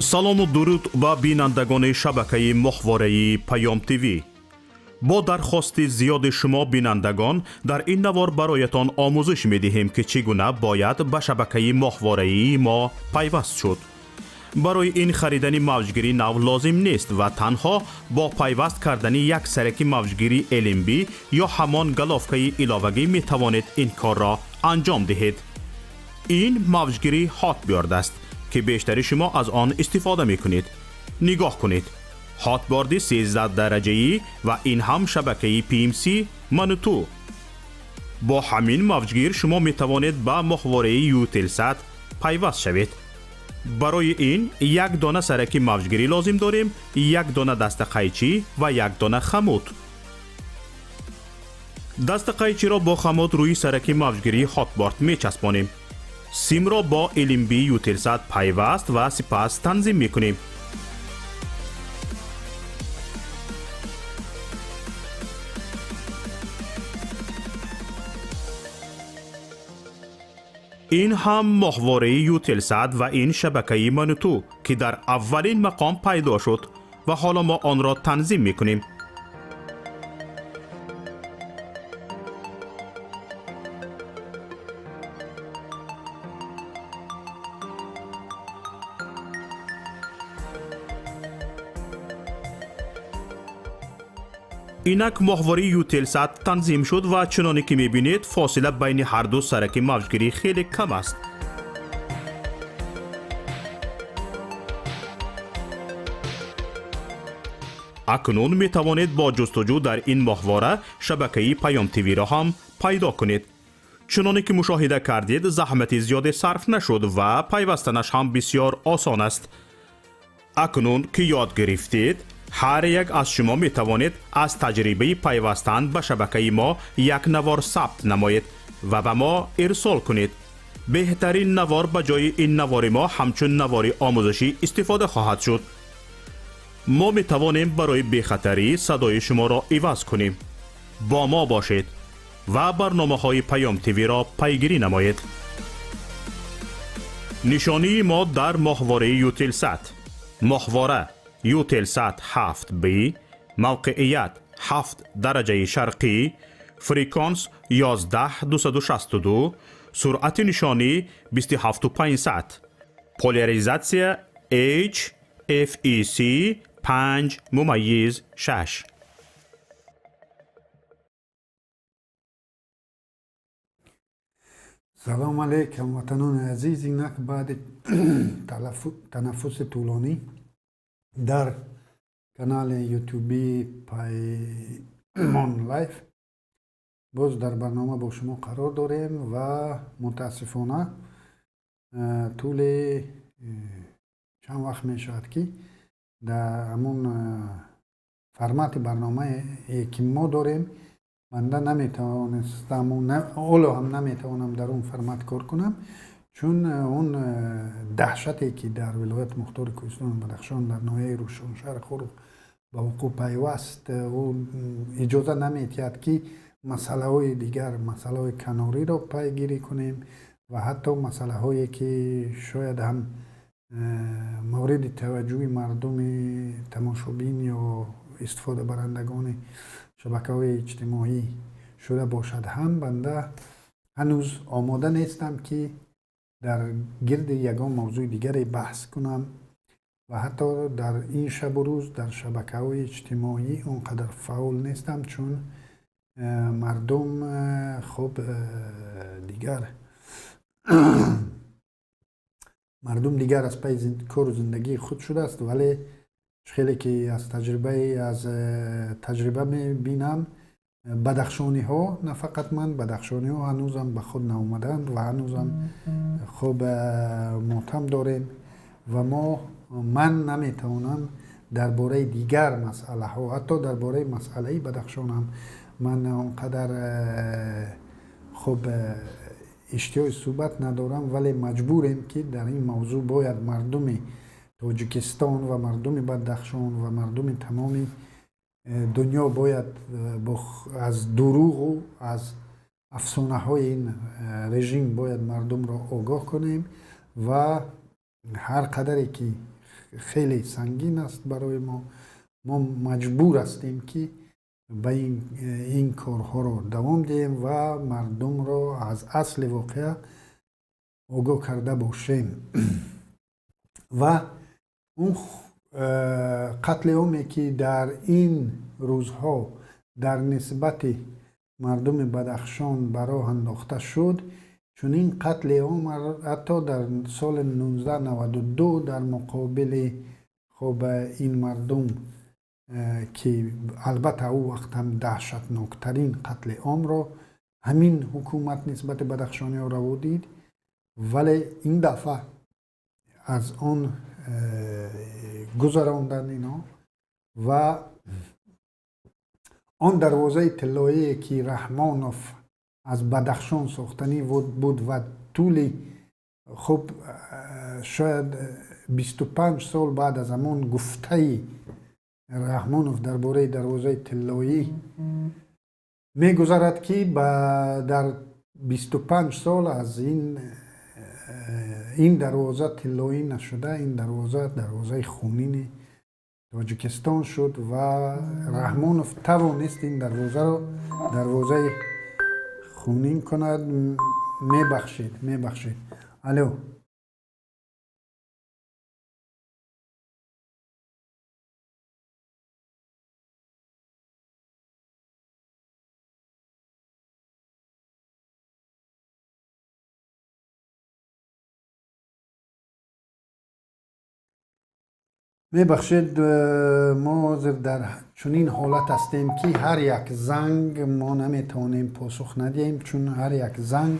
салому дуруд ба бинандагони шабакаи моҳвораи Паём ТВ. бо дархости зиёди шумо бинандагон дар ин навор бароятон омӯзиш медиҳем ки чӣ гуна бояд ба шабакаи моҳвораии мо пайваст шуд. барои ин харидани мавҷгири нав лозим нест ва танҳо бо пайваст кардани як сараки мавҷгири LMB ё ҳамон галовкаи иловагӣ метавонед ин корро анҷом диҳед. ин мавҷгири ҳотбёрд аст ки бештари шумо аз он истифода мекунед. нигоҳ кунед. ҳотборди 13 дараҷаӣ ва ин ҳам шабакаи PMC Manutу. бо ҳамин мавҷгир шумо метавонед ба моҳвораи Eutelsat пайваст шавед. барои ин як дона сараки мавҷгирӣ лозим дорем, як дона дастақайчӣ ва як дона хамут. дастақайчиро бо хамут рӯи сараки мавҷгирии ҳотборд мечаспонем. симро бо LMB Eutelsat пайваст ва сипас танзим мекунем. ин ҳам моҳвораи Eutelsat ва ин шабакаи Manutу ки дар аввалин мақом пайдо шуд ва ҳоло мо онро танзим мекунем. инак моҳвораи Eutelsat танзим шуд ва чуноне ки мебинед фосила байни ҳарду сараки мавҷгирӣ хеле кам аст. акнун метавонед бо ҷустуҷӯ дар ин моҳвора шабакаи Паём ТВ-ро ҳам пайдо кунед. чуноне ки мушоҳида кардед, заҳмати зиёде сарф нашуд ва пайвастанаш ҳам бисёр осон аст. акнун ки ёд гирифтед, ҳар як аз шумо метавонед аз таҷрибаи пайвастан ба шабакаи мо як навор сабт намоед ва ба мо ирсол кунед. беҳтарин навор ба ҷои ин навори мо ҳамчун навори омӯзишӣ истифода хоҳад шуд. мо метавонем барои бехатарӣ садои шуморо иваз кунем. бо мо бошед ва барномаҳои Паём ТВ-ро пайгирӣ намоед. нишонии мо дар моҳвораи Eutelsat. моҳвора Eutelsat 7B، мавқеият 7 дараҷаи шарқӣ، фреконс 11262, суръати нишонӣ 27500, поляризатсия HFEC 5/6. салом алейкум ватанони азиз. инак баъди танаффуси тӯлонӣ дар канали ютуби Паймон Лайф боз дар барнома бо шумо қарор дорем ва мутаассифона тӯли чанд вақт мешавад ки дар ҳамон формати барномае ки мо дорем банда наметавонистам, оло ҳам наметавонам дар он формат кор кунам, чун он даҳшате ки дар вилояти мухтори Кӯҳистони Бадахшон дар ноҳияи Рӯшоншаҳр Хурд ба вуқӯъ пайваст иҷоза наметиҳад ки масъалаҳои дигар, масъалаҳои канориро пайгирӣ кунем ва ҳатто масъалаҳое ки шояд ҳам мавриди таваҷҷӯҳи мардуми тамошобин ё истифодабарандагони шабакаҳои иҷтимоӣ шуда бошад, ҳам банда ҳанӯз омода нестам ки дар гирди ягон мавзӯи дигаре баҳс кунам ва ҳатто дар ин шабу рӯз дар шабакаҳои иҷтимоӣ он қадар фаъол нестам, чун мардум хуб дигар мардум дигар аз пайи кору зиндагии худ шудааст. вале хеле ки аз таҷриба мебинам, бадахшониҳо, на фақат ман, бадахшониҳо ҳанӯзам ба худ наомаданд ва ҳанӯзам хуб мотам дорем ва ман наметавонам дар бораи дигар масъалаҳо, ҳатто дар бораи масъалаи Бадахшон ҳам ман он қадар хуб иштиёҷи суҳбат надорам, вале маҷбурем ки дар ин мавзӯъ бояд мардуми Тоҷикистон ва мардуми Бадахшон ва мардуми тамоми дунё бояд аз дуруғу аз афсонаҳои ин режим бояд мардумро огоҳ кунем ва ҳар қадаре ки خیلی سنگین است برای ما. ما مجبور هستیم که به این کارها رو دوام دهیم و مردم رو از اصل واقعه آگاه کرده باشیم. و اون قتل عامی که در این روزها در نسبت مردم بدخشان براه انداخته شد، چون این قتل عام حتی در سال 1992 در مقابل خب این مردم که البته او وقت هم دهشتناکترین قتل عام را همین حکومت نسبت بدخشانی ها را دید، ولی این دفعه از آن گذراندن اینا و آن دروازه طلایی که رحمانوف از بدخشان ساختنی بود و طول خب شاید 25 سال بعد از همان گفته رحمانوف درباره دروازه طلایی میگذرد که در 25 سال از این دروازه طلایی نشده. این دروازه خونین تاجیکستان شد و رحمانوف توانست این دروازه خونین کند. میبخشید. الو میبخشید، ما در چنین حالت هستیم که هر یک زنگ ما نمیتونیم پاسخ ندهیم، چون هر یک زنگ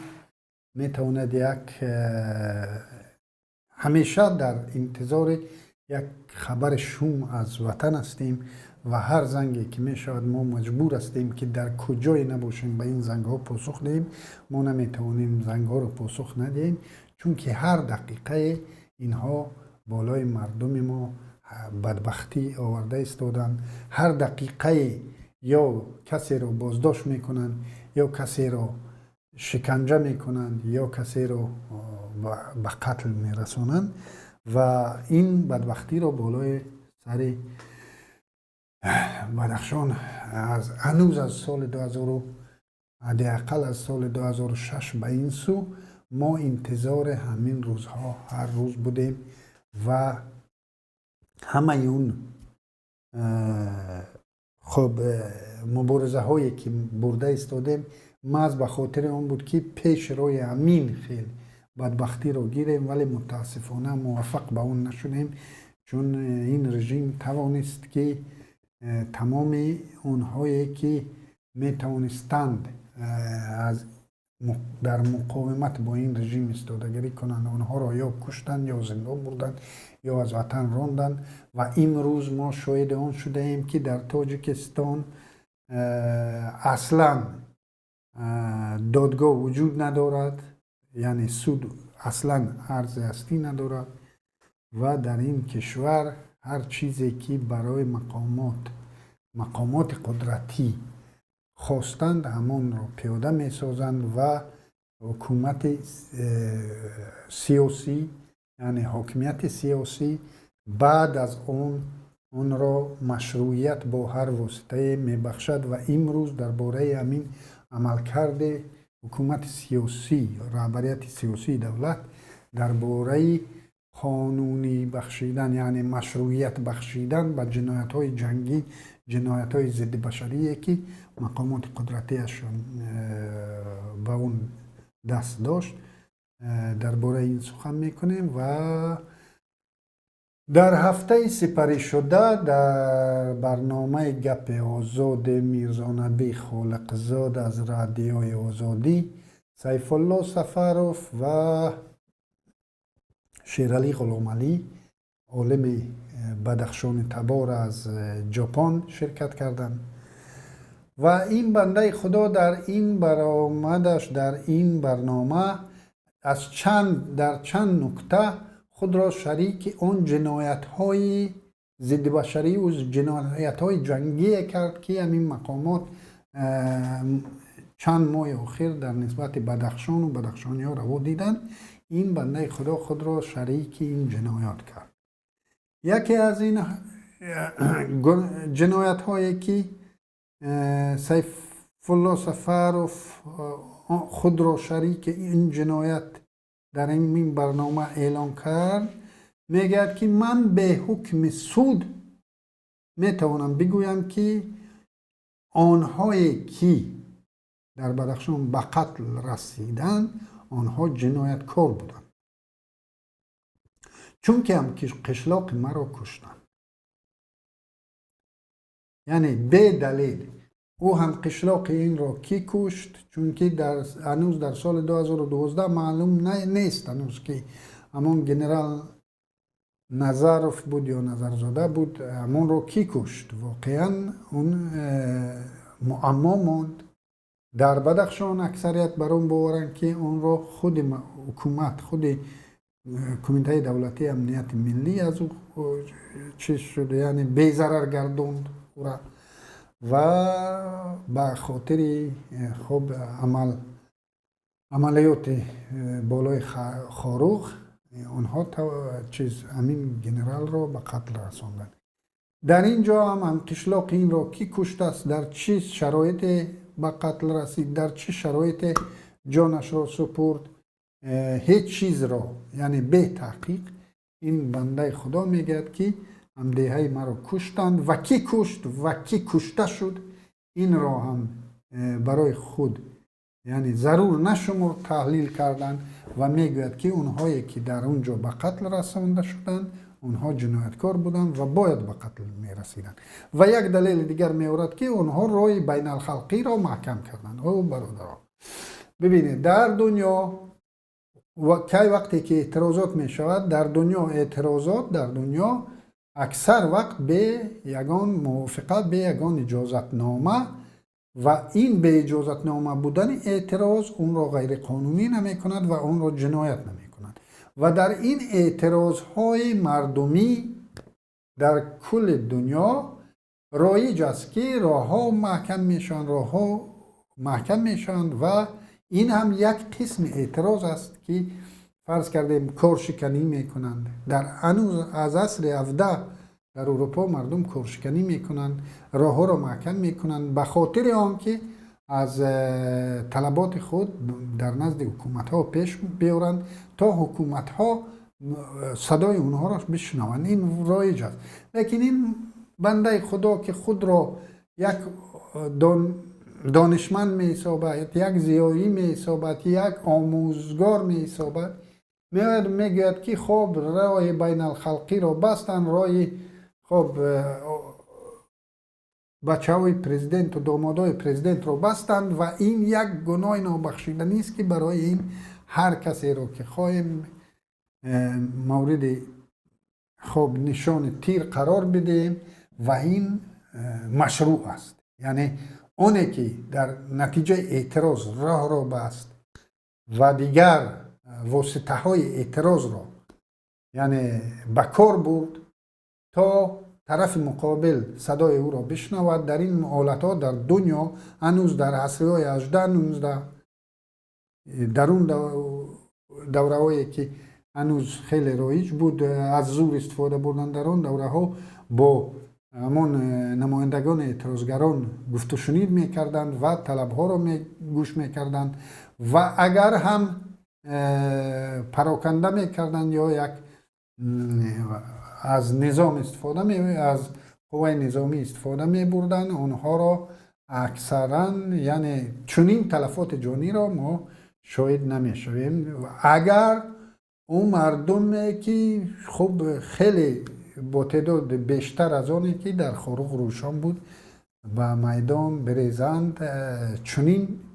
میتواند همیشه در انتظار یک خبر شوم از وطن هستیم و هر زنگی که میشود ما مجبور هستیم که در کجای نباشیم به این زنگ ها پاسخ دهیم. ما نمیتونیم زنگ ها رو پاسخ ندهیم چون که هر دقیقه اینها بالای مردم ما بدبختی آورده ایستادن. هر دقیقه یا کسی رو بازداشت میکنن یا کسی رو شکنجه میکنن یا کسی رو به قتل میرسونن و این بدبختی رو بالای سر بدخشان هنوز از سال 2000 حداقل از سال 2006 به این سو ما انتظار همین روزها هر روز بودیم و همه اون خب مبارزه هایی که برده ایستادیم محض به خاطر اون بود که پیش روی همین خیل بدبختی رو گیریم، ولی متاسفانه موفق به اون نشدیم چون این رژیم توانست که تمام اونهایی که می توانستند در مقاومت با این رژیم استفاده کنند اونها را یا کشتن یا زندان بردن یا از وطن راندن و امروز ما شاهد آن شده ایم که در تاجیکستان اصلا دادگاه وجود ندارد، یعنی سود اصلا ارز هستی ندارد و در این کشور هر چیزی که برای مقامات قدرتی خواستند همان را پیاده می سازند و حکومت سیاسی یعنی حاکمیت سیاسی بعد از اون را مشروعیت با هر واسطه می بخشد و امروز درباره همین عملکرد حکومت سیاسی رهبریت سیاسی دولت درباره قانونی بخشیدن یعنی مشروعیت بخشیدن به جنایت های جنگی، جنایت های ضد بشریه که مقامات قدرتیشون به اون دست داشت درباره این سخن میکنیم و در هفته سپری شده در برنامه گپ آزاد میرزا نبی خالقزاد از رادیوی آزادی سیف الله سفروف و شیرعلی غلامعلی عالم بدخشان تبار از ژاپن شرکت کردند و این بنده خدا در این برآمدش در این برنامه در چند نکته خود را شریک اون جنایت های ضد بشری و جنایت های جنگی کرد که همین مقامات چند ماه اخیر در نسبت بدخشان و بدخشانی ها رو دیدن. این بنده خدا خود را شریک این جنایات کرد. یکی از این جنایت هایی که سیف الله سفروف خود را شریک این جنایت در این برنامه اعلان کرد، میگه که من به حکم سود میتوانم بگویم که آنهایی که در بدخشان به قتل رسیدن آنها جنایتکار بودند، چون که هم قشلاق مرا کشتن. یعنی به دلیل او هم قشلاق این را کی کشت، چون که هنوز در سال 2012 معلوم نیست هنوز که همون جنرال نظرف بود یا نظرزاده بود همون را کی کشت. واقعا اون معما ماند. در بدخشان اکثریت بر اون باورن که اون را خود حکومت، خود کمیته دولتی امنیت ملی از او چیز شده، یعنی بی‌ضرر گردوند و به خاطر خب عملیات بالای خاروخ اونها چیز همین جنرال را به قتل رساندن. در اینجا هم قشلاق این را کی کشته است، در چه شرایط به قتل رسید، در چه شرایط جانش را سپرد، هیچ چیز را یعنی به تحقیق این بنده خدا میگه که همدیهای مرا کشتند و کی کشت و کی کشته شد این را هم برای خود یعنی ضرور نشمر تحلیل کردن و میگوید که اونهایی که در اونجا به قتل رسانده شدند اونها جنایتکار بودند و باید به قتل میرسیدند. و یک دلیل دیگر میورد که اونها رای بین الخلقی را محکم کردند. او برادران ببینید در دنیا وقتی که اعتراضات می شود در دنیا، اعتراضات در دنیا اکثر وقت به یگان موافقت به یگان اجازت نامه و این به اجازت نامه بودن اعتراض اون را غیر قانونی نمی کند و اون را جنایت نمی کند. و در این اعتراض های مردمی در کل دنیا رایج است که راه ها محکم میشن و این هم یک قسم اعتراض است که فرض کردیم کارشکنی میکنند. در هنوز از عصر 17 در اروپا مردم کارشکنی میکنند، راه ها را محکم میکنند به خاطر آنکه از طلبات خود در نزد حکومت ها پیش بیارند تا حکومت ها صدای اونها را بشنوند. این رایج است. لیکن این بنده خدا که خود را یک دانشمند می حسابد، یک زیایی می حسابد، یک آموزگار می حسابد، میگوید که خب راه بین الخلقی را بستن، راه خب بچه های پرزیدنت و دامادای پرزیدنت را بستند و این یک گناه نابخشیدنی است که برای این هر کسی را که خواهیم مورد خب نشان تیر قرار بدیم و این مشروع است. یعنی اونی که در نتیجه اعتراض راه را بست و دیگر واسطه های اعتراض را یعنی بکار بود تا طرف مقابل صدای او را بشنود، در این حالت ها در دنیا هنوز در عصرهای 18 19 در اون دوره هایی که هنوز خیلی رایج بود از زور استفاده بردن، در اون دوره ها با همون نمایندگان اعتراضگران گفت و شنید میکردند و طلب ها را گوش میکردند و اگر هم پراکنده میکردند یا یک از نظام استفاده از قوای نظامی استفاده میبردند، اونها را اکثرا یعنی چنین تلفات جانی را ما شاهد نمیشویم. اگر اون مردم که خب خیلی با تعداد بیشتر از آنی که در خاروق روشان بود و میدان بریزند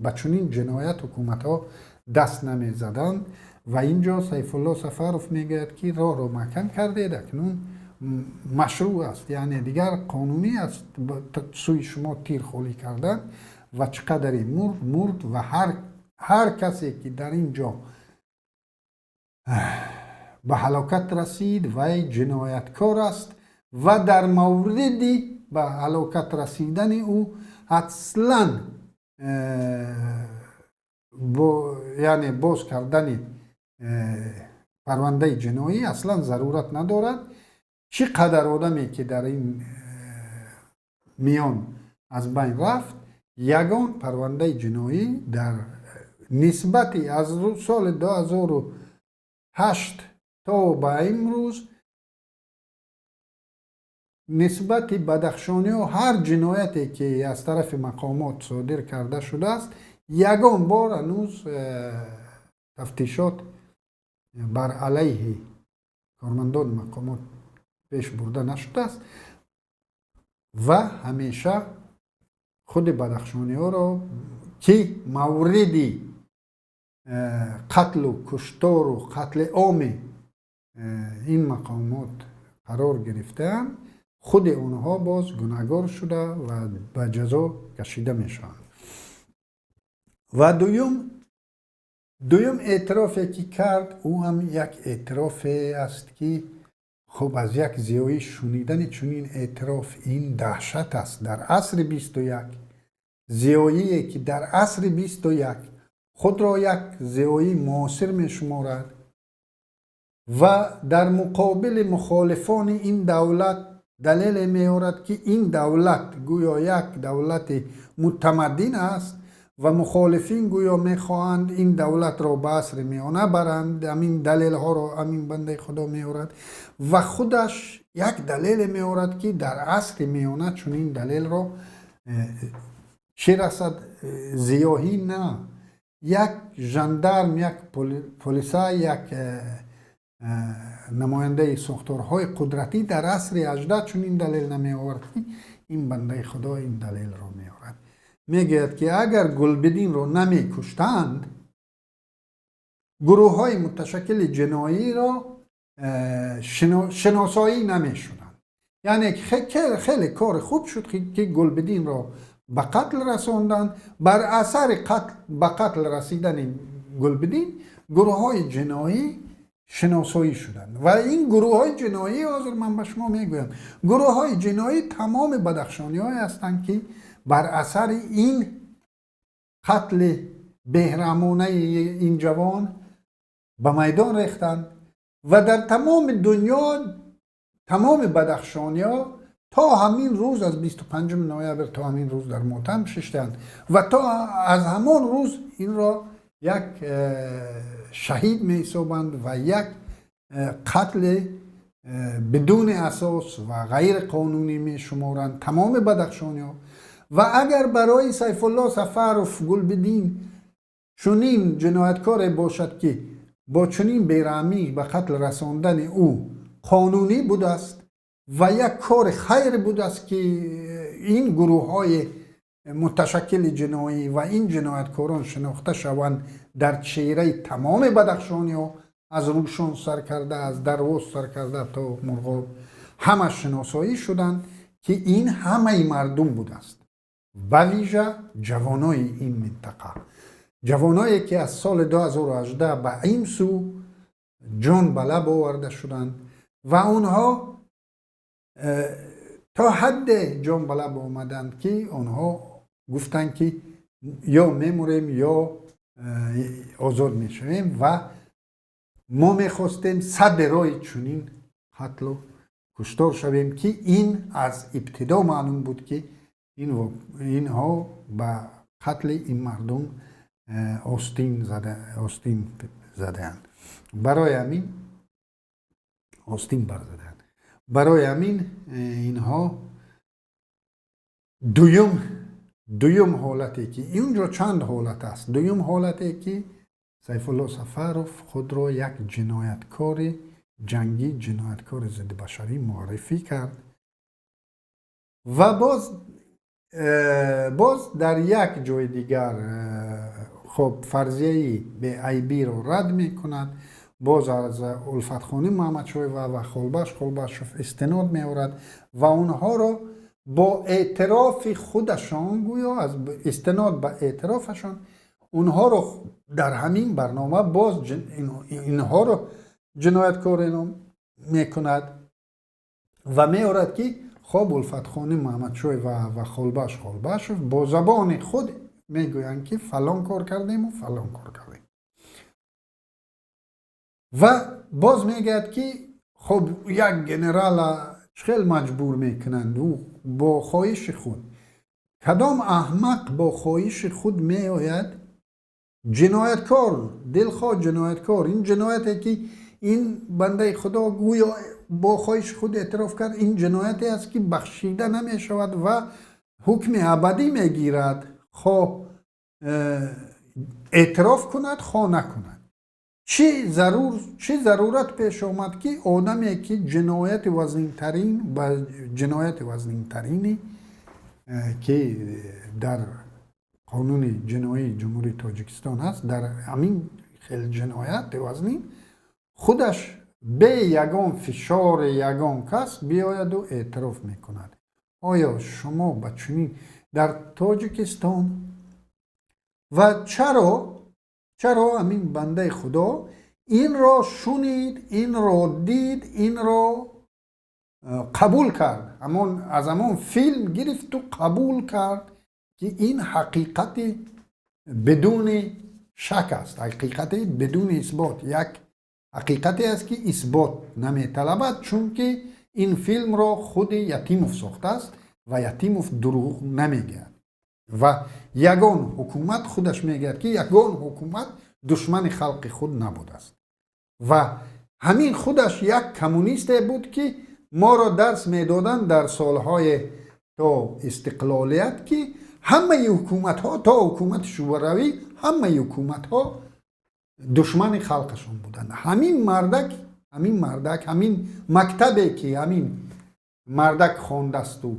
به چنین جنایت حکومت ها دست نمی زدند. و اینجا سیف الله سفروف میگه که راه را محکم کرده اکنون مشروع است، یعنی دیگر قانونی است سوی شما تیر خولی کردن و چقدر مرد و هر کسی که در اینجا به هلاکت رسید و جنایتکار است و در موردی به هلاکت رسیدن او اصلا یعنی باز کردن پرونده جنایی اصلا ضرورت ندارد. چقدر آدمی که در این میان از بین رفت، یگان پرونده جنایی در نسبتی از سال 2008 تا به امروز نسبت بدخشانی و هر جنایتی که از طرف مقامات صادر کرده شده است، یگان بار هنوز تفتیشات بر علیه کارمندان مقامات پیش برده نشده است و همیشه خود بدخشانی ها را که موردی قتل و کشتار و قتل عام این مقامات قرار گرفتن، خود اونها باز گناهکار شده و به جزا کشیده میشن. و دویم اعترافی که کرد، او هم یک اعتراف است که خب از یک زیایی شنیدن چنین اعتراف این دهشت است. در عصر 21 زیایی که در عصر 21 خود را یک زیایی معاصر می شمارد و در مقابل مخالفان این دولت دلیل می آورد که این دولت گویا یک دولت متمدن است و مخالفین گویا می خواهند این دولت را به عصر میانه برند. همین دلیل ها را همین بنده خدا می آورد و خودش یک دلیل می آورد که در عصر میانه چون این دلیل را چه رسد زیاهی نه، یک ژاندارم، یک پلیسای، یک نماینده ساختارهای قدرتی در عصر 18 چون این دلیل نمی آورد که این بنده خدا این دلیل را می آورد. میگوید که اگر گلبدین را نمی کشتند، گروه های متشکل جنایی را شناسایی نمی شدند. یعنی خیلی کار خوب شد که گلبدین را به قتل رساندند. بر اثر به قتل رسیدن گلبدین گروه های جنایی شناسایی شدند و این گروه های جنایی، حاضر من به شما میگویم، گروه های جنایی تمام بدخشانی های هستند که بر اثر این قتل بهرمانه این جوان به میدان ریختند و در تمام دنیا تمام بدخشانی ها تا همین روز از 25 نوامبر تا همین روز در ماتم ششتند و تا از همان روز این را یک شهید می حسابند و یک قتل بدون اساس و غیر قانونی می شمارند تمام بدخشانی ها. و اگر برای سیف الله سفروف گلبدین چنین جنایتکار باشد که با چنین بیرحمی به قتل رساندن او قانونی بوده است و یک کار خیر بوده است که این گروه های متشکل جنایی و این جنایتکاران شناخته شوند در چهره تمام بدخشانی ها، از روشان سر کرده، از درواز سر کرده تا مرغاب، همه شناسایی شدند که این همه مردم بوده است، به ویژه جوانای این منطقه، جوانایی که از سال 2018 به این سو جان به لب آورده شدند و اونها تا حد جان به لب آمدند که اونها گفتند که یا میموریم یا آزاد میشویم و ما میخواستیم صد رای چنین قتل و کشتار شویم که این از ابتدا معلوم بود که اینها به قتل این مردم آستین زدند. برای همین آستین برزدند. برای همین اینها دویم حالتی که اینجا چند حالت است. دویم حالتی که سیف الله سفروف خود را یک جنایتکار جنگی، جنایتکار ضد بشری معرفی کرد و باز در یک جای دیگر خب فرضیه به عیبی را رد می کند، باز از الفت خانی محمدشاه و خلبش استناد می آورد و اونها را با اعتراف خودشان، گویا از استناد به اعترافشان، اونها را در همین برنامه باز اینها را جنایتکار اعلام می کند و می آورد که خب الفت خانی محمدشاه و خلبش با زبان خود می گویند که فلان کار کردیم و فلان کار کردیم و باز می گوید که خب یک گنرال خیلی مجبور میکنند او با خواهش خود. کدام احمق با خواهش خود می آید جنایتکار، دلخواه جنایتکار، این جنایتی که این بنده خدا گویا با خواهش خود اعتراف کرد، این جنایتی است که بخشیده نمی شود و حکم ابدی می گیرد، خواه اعتراف کند خواه نکند. چه ضرورت پیش آمد که آدمی که جنایت وزنینترین و جنایت وزنینترینی که در قانون جنایی جمهوری تاجیکستان هست، در همین خیلی جنایت وزنین خودش به یگان فشار یگان کس بیاید و اعتراف میکند. آیا شما بچونی در تاجیکستان و چرا همین بنده خدا این را شنید، این را دید، این را قبول کرد، از همون فیلم گرفت و قبول کرد که این حقیقت بدون شک است، حقیقت بدون اثبات، یک حقیقتی است که اثبات نمی‌طلبد، چون که این فیلم را خود یتیموف ساخته است و یتیموف دروغ نمیگه و یگان حکومت خودش میگه که یگان حکومت دشمن خلق خود نبوده است و همین خودش یک کمونیست بود که ما را درس میدادن در سالهای تا استقلالیت که همه حکومت ها تا حکومت شوروی همه حکومت ها دشمن خلقشون بودند. همین مردک همین مکتبی که همین مردک خوانده است و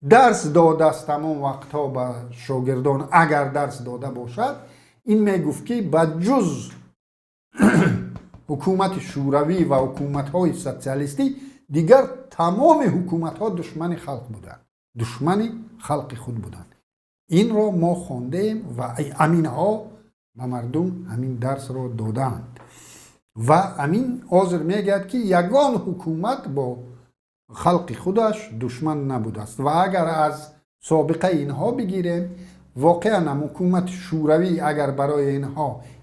درس داده است تمام وقتها به شاگردان، اگر درس داده باشد، این میگفت که بجز حکومت شوروی و حکومت های سوسیالیستی دیگر تمام حکومت ها دشمن خلق بودند، دشمن خلق خود بودند. این را ما خواندیم و امین ها به مردم همین درس را دادند و امین حاضر میگه که یگان حکومت با خلق خودش دشمن نبوده است و اگر از سابقه اینها بگیریم، واقعا حکومت شوروی اگر برای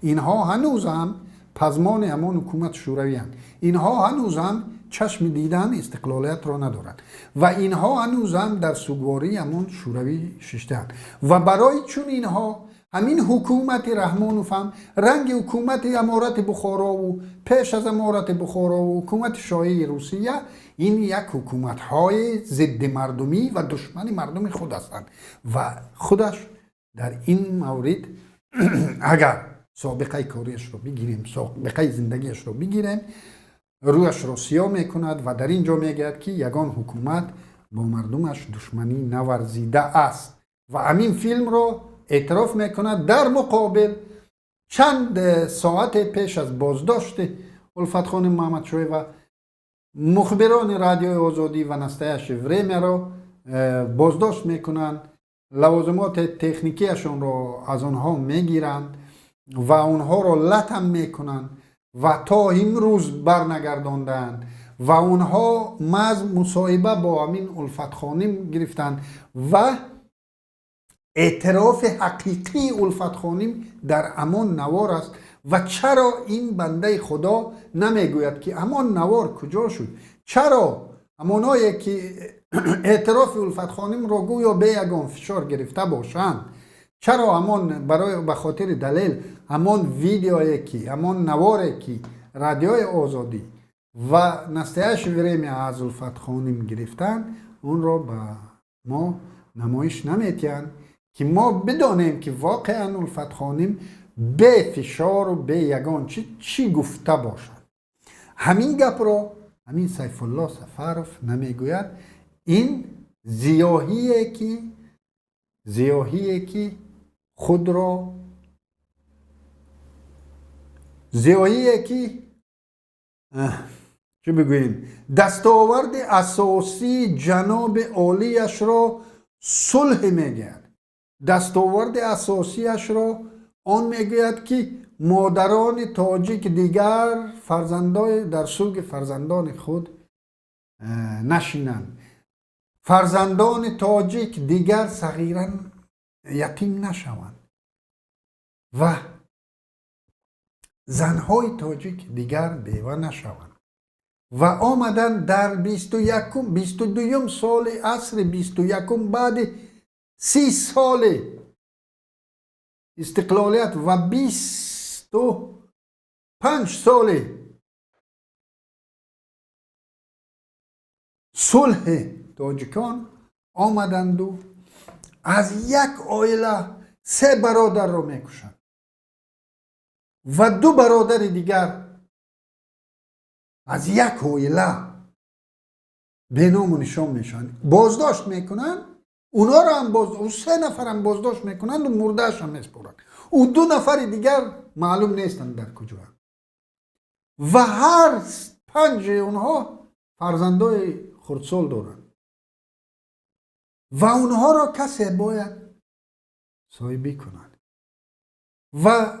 اینها هنوز هم پزمان همان حکومت شوروی هستند، اینها هنوز هم چشم دیدن استقلالیت را ندارند و اینها هنوز هم در سوگواری همان شوروی ششتند و برای چون اینها همین حکومت رحمانوف هم رنگ حکومت امارت بخارا و پیش از امارت بخارا و حکومت شاهی روسیه، این یک حکومت های ضد مردمی و دشمن مردم خود هستند و خودش در این مورد اگر سابقه کاریش رو بگیریم، سابقه زندگیش رو بگیریم، رویش رو سیاه میکند و در اینجا میگه که یگان حکومت با مردمش دشمنی نورزیده است و همین فیلم رو اعتراف میکند. در مقابل چند ساعت پیش از بازداشت الفت خانم محمدشاهی و مخبران رادیوی آزادی و نسته شوریمه را بازداشت میکنند، لوازمات تکنیکیشون را از آنها میگیرند و آنها را لطم میکنند و تا امروز برنگرداندند و آنها مصاحبه با همین الفت خانم گرفتند و اعتراف حقیقی الفت خانم در امان نوار است و چرا این بنده خدا نمیگوید که امان نوار کجا شد؟ چرا همانایی که اعتراف الفت خانم را گویا به یگان فشار گرفته باشند، چرا امان برای به خاطر دلیل امان ویدیویی که امان نواری که رادیوی آزادی و نسته شوریمی از الفت خانم گرفتن اون را به ما نمایش نمیتین که ما بدانیم که واقعا الفت خانم به فشار و به یگان چی گفته باشد. همین گپ را همین سیف الله سفروف نمیگوید. این زیاهیه که خود را چه بگوییم دستاورد اساسی جناب عالیش را صلح میگوید. دستاورد اساسیش را آن میگوید که مادران تاجیک دیگر فرزندان در سوگ فرزندان خود نشینند، فرزندان تاجیک دیگر صغیرا یتیم نشوند و زنهای تاجیک دیگر بیوه نشوند و آمدن در 22 سال عصر 21 بعد 30 سال استقلالیت و 25 سال صلح تاجیکان آمدند و از یک عائله 3 برادر را میکشند و 2 برادر دیگر از یک عائله به نام و نشان میشن، بازداشت میکنن. اونا را هم او 3 نفر هم بازداشت میکنن و مردهش هم میسپرن. او 2 نفر دیگر معلوم نیستن در کجا. و هر 5 اونها فرزندای خردسال دارن و اونها را کسی باید صاحبی کنند. و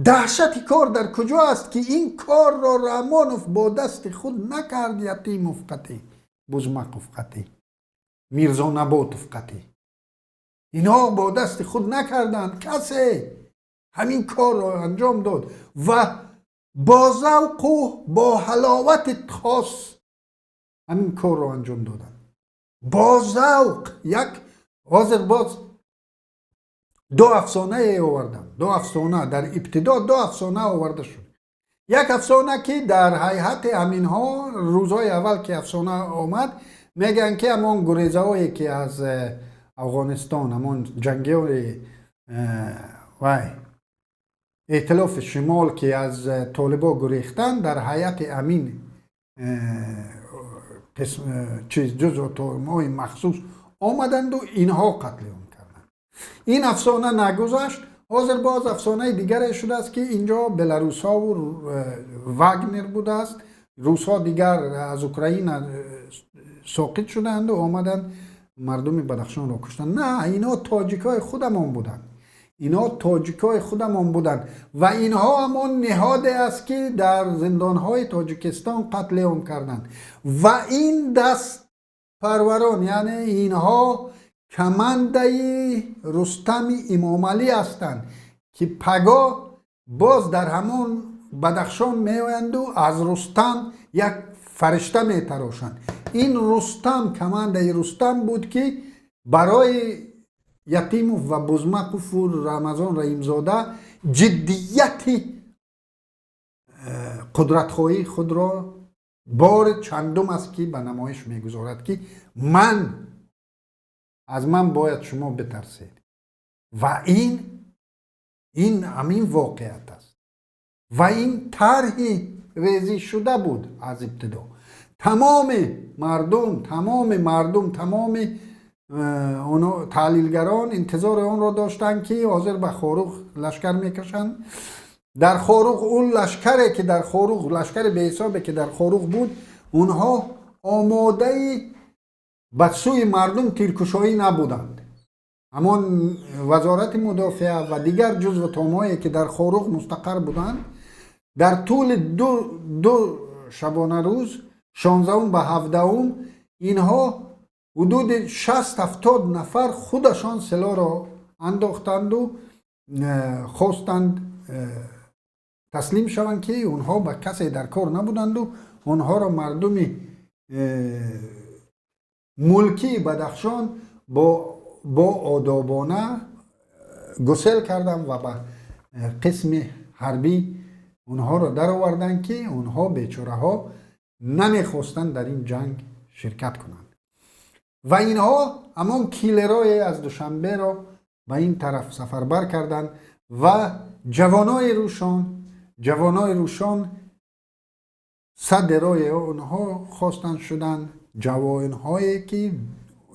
دهشت کار در کجا است که این کار را رحمانوف با دست خود نکرد. یتیم افقتی، بزمک افقتی، میرزا نبات افقتی، اینا با دست خود نکردند، کسی همین کار را انجام داد و با ذوق و با حلاوت خاص همین کار را انجام دادن. با ذوق. یک حاضر باز 2 افسانه آوردم. 2 افسانه در ابتدا 2 افسانه آورده شد. یک افسانه که در حیات همین ها روزهای اول که افسانه آمد میگن که همان گریزه هایی که از افغانستان، همان جنگیان ائتلاف شمال که از طالبا گریختن در حیات امین جزء تورمای مخصوص آمدند و اینها قتل اون کردند. این افسانه نگذشت. حاضر باز افسانه دیگر شده است که اینجا بلاروس ها و واگنر بوده است. روس ها دیگر از اوکراین ساقط شدند و آمدند مردم بدخشان را کشتن. نه، اینا تاجیک های خودمان بودند. اینا تاجیکای خودمان بودن و اینها همون نهاد است که در زندانهای تاجیکستان قتل عام کردند. و این دست پروران یعنی اینها کمانده رستم امام علی هستند که پگاه باز در همون بدخشان میآیند و از رستم یک فرشته میتراشند. این رستم کمانده رستم بود که برای یتیم و بزمک و رمضان رحیمزاده جدیت قدرتخواهی خود را بار چندم است که به نمایش میگذارد که از من باید شما بترسید. و این همین واقعیت است و این طرحی ریزی شده بود از ابتدا. تمام مردم تحلیلگران انتظار آن را داشتند که حاضر به خاروق لشکر میکشند. در خاروق اون لشکری که در خاروق لشکر به حسابی که در خاروق بود، اونها آماده به سوی مردم تیرکشایی نبودند. همان وزارت مدافع و دیگر جزو تامایی که در خاروق مستقر بودند در طول دو شبانه روز 16 به 17 اینها حدود 60-70 نفر خودشان سلاح را انداختند و خواستند تسلیم شوند که اونها به کسی در کار نبودند و اونها را مردم ملکی بدخشان با آدابانه گسل کردند و به قسم حربی اونها را در آوردند که اونها بیچاره ها نمیخواستند در این جنگ شرکت کنند. و اینها همان کیلرای از دوشنبه را به این طرف سفربر کردند و جوانای روشان صد رای اونها خواستند شدند.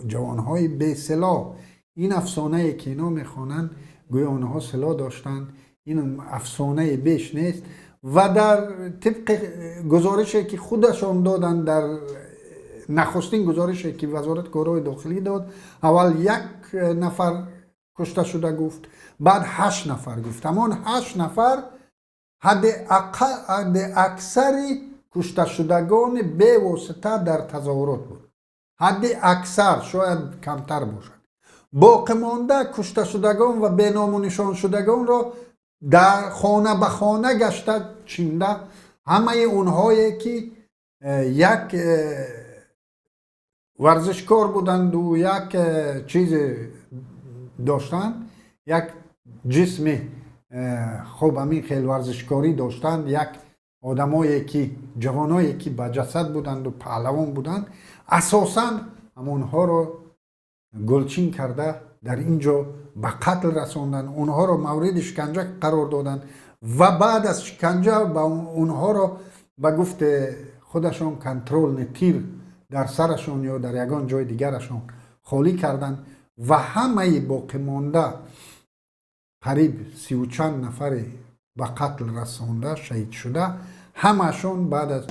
جوانهای به سلاح. این افسانه که اینا میخوانند گویا اونها سلاح داشتند. این افسانه بیش نیست و در طبق گزارشی که خودشان دادن، در نخستین گزارشی که وزارت کارهای داخلی داد، اول 1 نفر کشته شده گفت، بعد 8 نفر گفت. همان 8 نفر حد اکثر کشته شدگان به واسطه در تظاهرات بود. حد اکثر، شاید کمتر باشد. باقی مانده کشته شدگان و به نام و نشان شدگان را در خانه به خانه گشته چینده. همه اونهایی که یک ورزشکار بودند و یک چیز داشتند، یک جسم خوب همین خیلی ورزشکاری داشتند، یک آدمایی که جوانایی که با جسد بودند و پهلوان بودند، اساساً همونها رو گلچین کرده در اینجا به قتل رساندن، اونها رو مورد شکنجه قرار دادن و بعد از شکنجه با اونها رو به گفت خودشون کنترل تیر در سرشون یا در یگان جای دیگرشون خالی کردن و همه باقی مانده قریب 30 و چند نفر به قتل رسانده شهید شده، همشون بعد از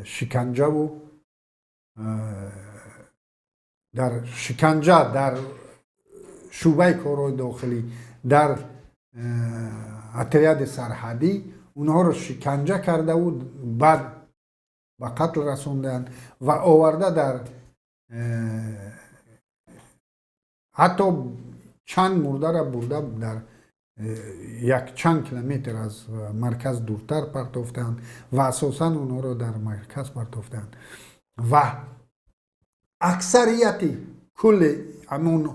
شکنجه و در شکنجه در شعبه کارهای داخلی در اتریاد سرحدی اونها رو شکنجه کرده و بعد به قتل رسوندن و آورده در حتی چند مرده را برده در یک چند کیلومتر از مرکز دورتر پرتافتند و اساسا اونها رو در مرکز پرتافتند و اکثریت کل همون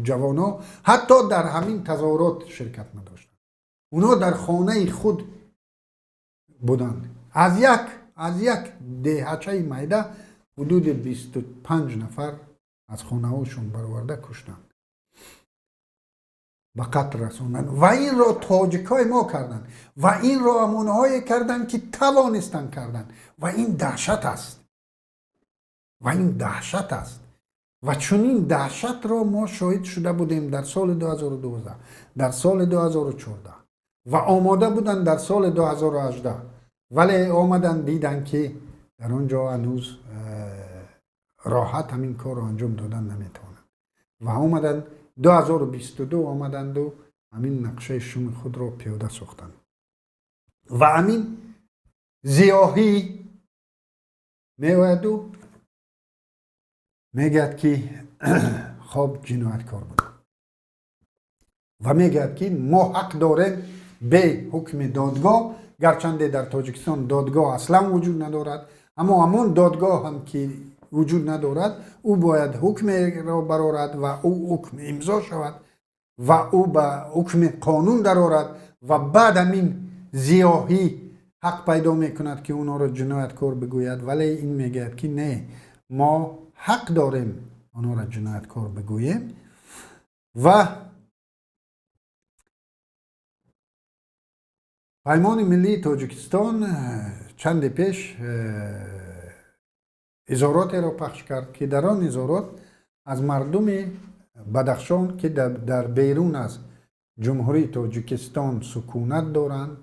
جوانا حتی در همین تظاهرات شرکت نداشتند. اونا در خانه خود بودند. از یک دهچه میده حدود 25 نفر از خانه هاشون برآورده کشتند، به قتل رسوندن و این را تاجیکای ما کردند و این را همونهایی کردند که توانستند کردن و این دهشت است و چنین دهشت را ما شاهد شده بودیم در سال 2012 در سال 2014 و آماده بودن در سال 2018 ولی آمدن دیدن که در اونجا هنوز راحت همین کار رو انجام دادن نمیتونن و آمدن 2022 آمدند و همین نقشه شوم خود را پیاده ساختند و همین ضیاحی میوید و میگد که خب جنایتکار بود و میگد که ما حق داریم به حکم دادگاه، گرچنده در تاجیکستان دادگاه اصلا وجود ندارد، اما همون دادگاه هم که وجود ندارد او باید حکم را برآورد و او حکم امضا شود و او به حکم قانون درآورد و بعد همین ضیاحی حق پیدا میکند که اونا را جنایتکار بگوید، ولی این میگه که نه، ما حق داریم اونا را جنایتکار بگوییم. و پیمان ملی تاجیکستان چند پیش اظهارات را پخش کرد که در آن اظهارات از مردم بدخشان که در بیرون از جمهوری تاجیکستان سکونت دارند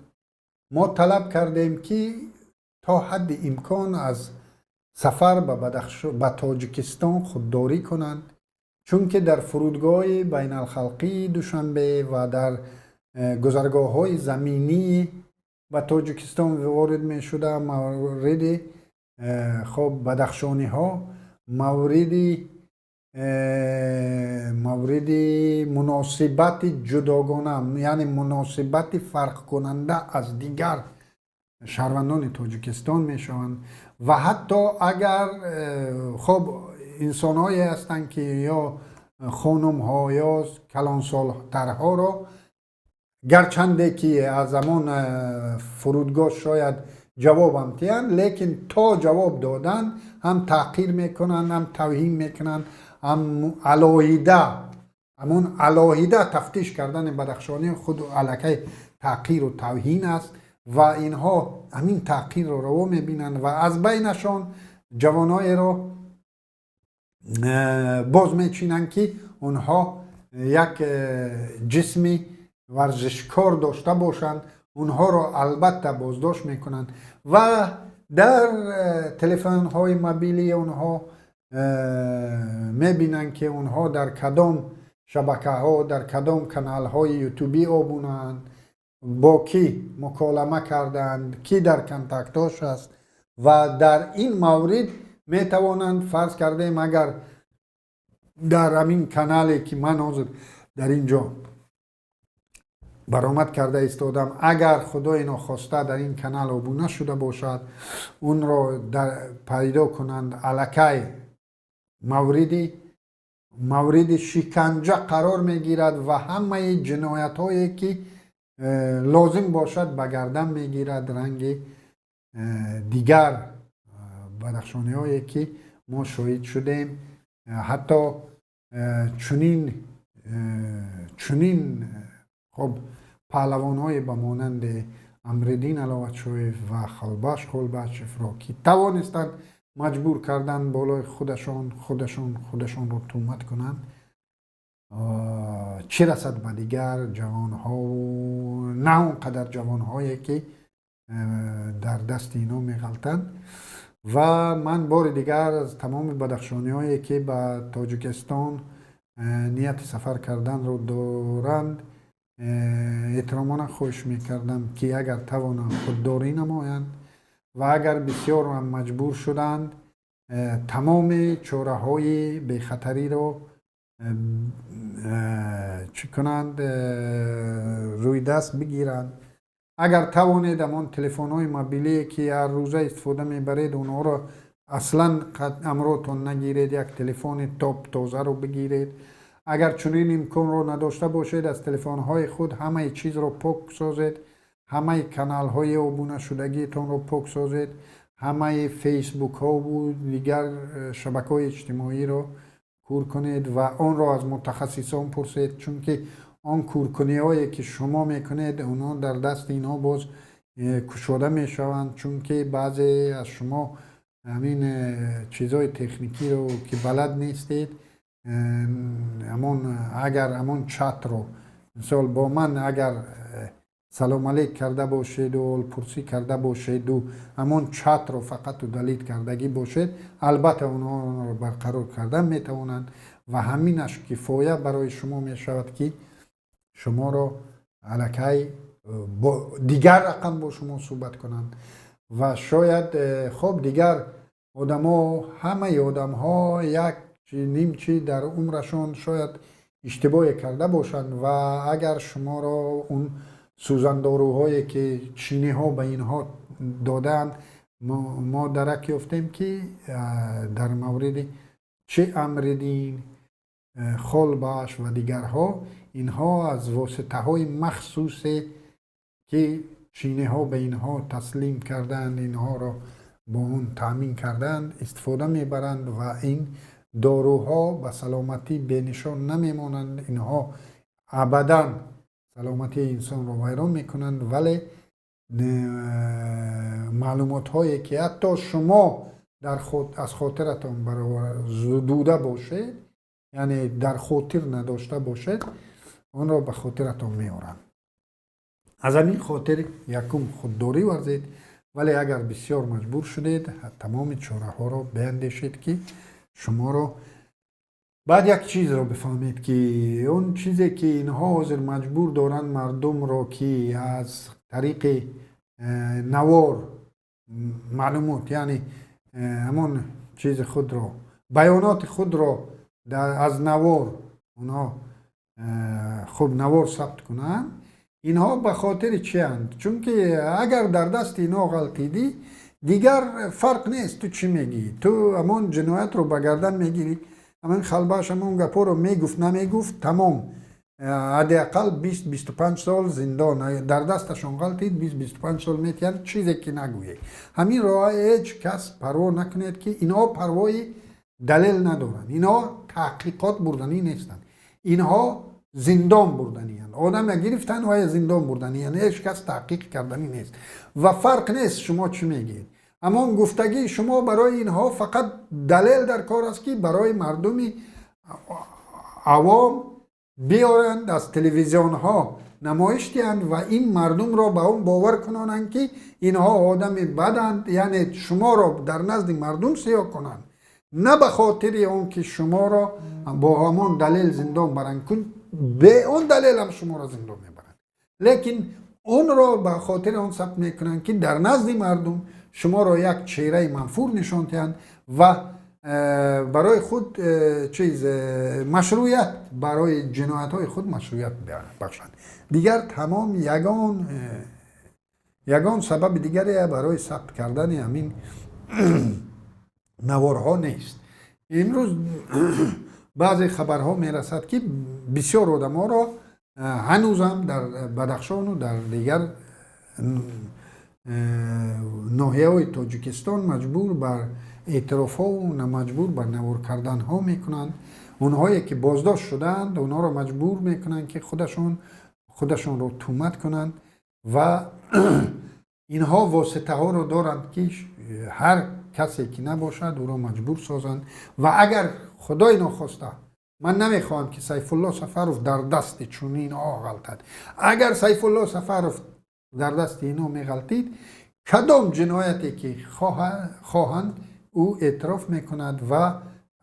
ما طلب کردیم که تا حد امکان از سفر به تاجیکستان خودداری کنند، چون که در فرودگاه بین الخلقی دوشنبه و در گذرگاه های زمینی به تاجیکستان وارد می شده مورد خب بدخشانی ها مورد مناسبت جداگانه، یعنی مناسبت فرق کننده از دیگر شهروندان تاجیکستان می شوند و حتی اگر خب انسان هایی هستند که یا خانم ها یا کلانسال ترها را گرچنده که از زمان فرودگاه شاید جواب هم تیند، لیکن تا جواب دادن هم تحقیر میکنن، هم توهین میکنن، هم علاهیده تفتیش کردن بدخشانی خود الکی تحقیر و توهین است و اینها همین تحقیر رو روا میبینن و از بینشان جوانای رو باز میچینن که اونها یک جسمی ورزشکار داشته باشند، اونها رو البته بازداشت میکنن و در تلفن های موبیلی اونها میبینن که اونها در کدام شبکه ها در کدام کانال های یوتیوبی آبونند، با کی مکالمه کردند، کی در کنتاکتاش است و در این مورد میتوانند فرض کردیم اگر در همین کانالی که من حاضر در اینجا برآمد کرده ایستادم. اگر خدای ناخواسته در این کانال ابونه شده باشد اون را پیدا کنند، الکی مورد شکنجه قرار میگیرد و همه جنایت هایی که لازم باشد به گردن میگیرد. رنگ دیگر بدخشانی هایی که ما شاهد شدیم، حتی چنین خب پهلوان های بمانند امردین علوتشویف و خلبش را که توانستند مجبور کردن بالای خودشان رو تهمت کنند، چه رسد به دیگر جوان ها و نه اونقدر جوان هایی که در دست اینا میغلطند. و من بار دیگر از تمام بدخشانی هایی که به تاجیکستان نیت سفر کردن رو دارند احترامانه خواهش میکردم که اگر توانند خودداری نمایند و اگر بسیار هم مجبور شدند تمام چاره های بی خطری رو چی کنند روی دست بگیرند. اگر توانید امان تلفن های موبیلی که هر روزه استفاده میبرید اونها رو اصلا امروتون نگیرید، یک تلفن تاپ تازه رو بگیرید. اگر چنین امکان رو نداشته باشید از تلفن های خود همه چیز رو پاک سازید، همه کانال های ابونه شدگیتون رو پاک سازید، همه فیسبوک ها و دیگر شبکه های اجتماعی رو کور کنید و آن را از متخصصان پرسید، چون که آن کورکنی هایی که شما میکنید اونا در دست اینا باز کشوده میشوند، چون که بعضی از شما همین چیزای تکنیکی رو که بلد نیستید، اگر همون چت رو مثال با من اگر سلام علیک کرده باشید و پرسی کرده باشید و همون چت رو فقط دلیت کردگی باشید، البته اونها رو برقرار کردن میتوانند و همینش کفایه برای شما میشود که شما رو الکی دیگر رقم با شما صحبت کنند. و شاید خب دیگر همه آدم ها یک نیمچی در عمرشون شاید اشتباهی کرده باشند و اگر شما را اون سوزنداروهایی که چینی ها به اینها دادن ما درک یافتیم که در مورد چه امردین خلبش و دیگرها اینها از واسطه های مخصوصی که چینی ها به اینها تسلیم کردند، اینها را با اون تامین کردند استفاده میبرند و این داروها به سلامتی بنشان نمیمانند. اینها ابدا سلامتی انسان را ویران میکنند، ولی معلومات هایی که حتی شما از خاطرتان زدوده باشید، یعنی در خاطر نداشته باشید، اون را به خاطرتان میارند. از همین خاطر یکم خودداری ورزید، ولی اگر بسیار مجبور شدید تمام چاره ها را بیندیشید که شما را بعد یک چیز را بفهمید که اون چیزی که اینها حاضر مجبور دارن مردم را که از طریق نوار معلومات، یعنی همون چیز خود را بیانات خود را از نوار اونها خب نوار ثبت کنن، اینها به خاطر چی هستند؟ چون که اگر در دست اینا غلطیدی دیگر فرق نیست تو چی میگی، تو همون جنایت رو به گردن میگیری، همون خلبش همون گپا رو میگفت نمیگفت تمام حداقل 20-25 سال زندان، در دستشون غلطید 20-25 سال میتین چیزی که نگویی. همین راه هیچ کس پروا نکنید که اینها پروای دلیل ندارن، اینها تحقیقات بردنی نیستن، اینها زندان بردنی هستند. آدم گرفتن و زندان بردنی هستند، هیچ کس تحقیق کردنی نیست و فرق نیست شما چی میگید. اما گفتگی شما برای اینها فقط دلیل در کار است که برای مردمی عوام بیارند از تلویزیون ها نمایش دهند و این مردم را به اون باور کنانند که اینها آدم بدند، یعنی شما را در نزد مردم سیاه کنند، نه به خاطر اون که شما را با همون دلیل زندان برند، به اون دلیل هم شما را زندان میبرند، لیکن اون را به خاطر اون ثبت میکنند که در نزد مردم شما را یک چهره منفور نشان دهند و برای خود مشروعیت برای جنایت های خود مشروعیت بخشند. دیگر تمام یگان سبب دیگری برای ثبت کردن همین نوارها نیست. امروز بعضی خبرها میرسد که بسیار آدم‌ها را هنوز هم در بدخشان و در دیگر ناحیه‌های تاجیکستان مجبور بر اعتراف ها و مجبور بر نوار کردن ها میکنند. اونهایی که بازداشت شدند اونها را مجبور میکنند که خودشون رو تهمت کنند و اینها واسطه ها رو دارند که هر کسی که نباشد او را مجبور سازند. و اگر خدای ناخواسته، من نمیخواهم که سیف الله سفرов در دست چنین غلطد، اگر سیف الله سفرов در دست اینا میغلطید، کدام جنایتی که خواهند او اعتراف میکند و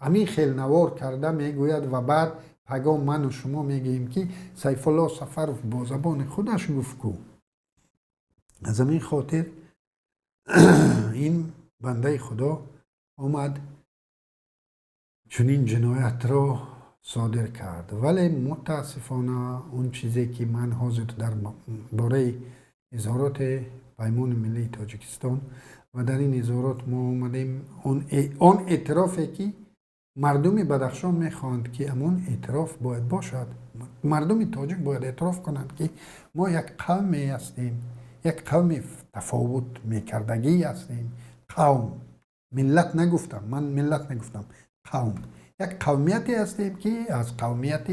همین خیل نوار کرده میگوید و بعد پیغام من و شما میگیم که سیف الله سفرov با زبان خودش گفت کو. از همین خاطر این بنده خدا آمد چنین جنایت را صادر کرد. ولی متاسفانه اون چیزی که من حاضر در باره اظهارات پیمان ملی تاجیکستان و در این اظهارات ما آمدیم آن اعترافی که مردم بدخشان میخواند که امون اعتراف باید باشد. مردم تاجیک باید اعتراف کنند که ما یک قومی هستیم، یک قوم تفاوت میکردگی هستیم. قوم، ملت نگفتم، من ملت نگفتم، قوم، یک قومیتی هستیم که از قومیت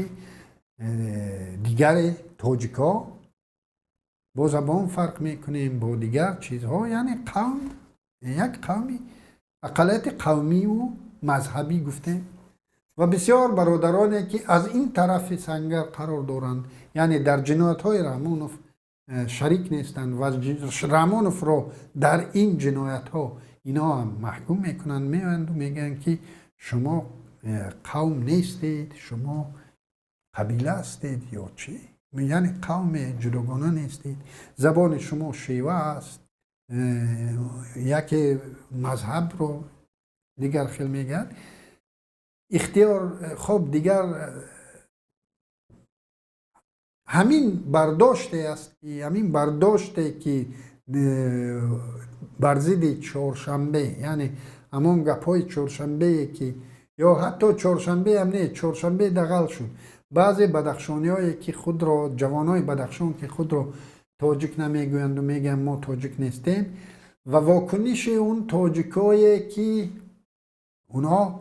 دیگر تاجیکا با زبان فرق میکنیم، با دیگر چیزها. یعنی قوم، یک قومی، اقلیت قومی و مذهبی گفتیم. و بسیار برادرانی که از این طرف سنگر قرار دارند، یعنی در جنایت های رحمانوف شریک نیستند و رحمانوف را در این جنایت ها اینا هم محکوم میکنند، میوند و میگن که شما قوم نیستید، شما قبیله هستید یا چی؟ یعنی قوم جداگانه نیستید، زبان شما شیوه است، یک مذهب رو دیگر خیلی میگن. اختیار خب دیگر همین برداشته است که همین برداشته که بر ضد چهارشنبه، یعنی همون گپ‌های چهارشنبه که یا حتی چهارشنبه هم نه، چهارشنبه دغل شد. بعضی بدخشانیایی که خود را، جوانای بدخشان که خود را تاجیک نمیگویند و میگن ما تاجیک نیستیم، و واکنش اون تاجیکایی که اونا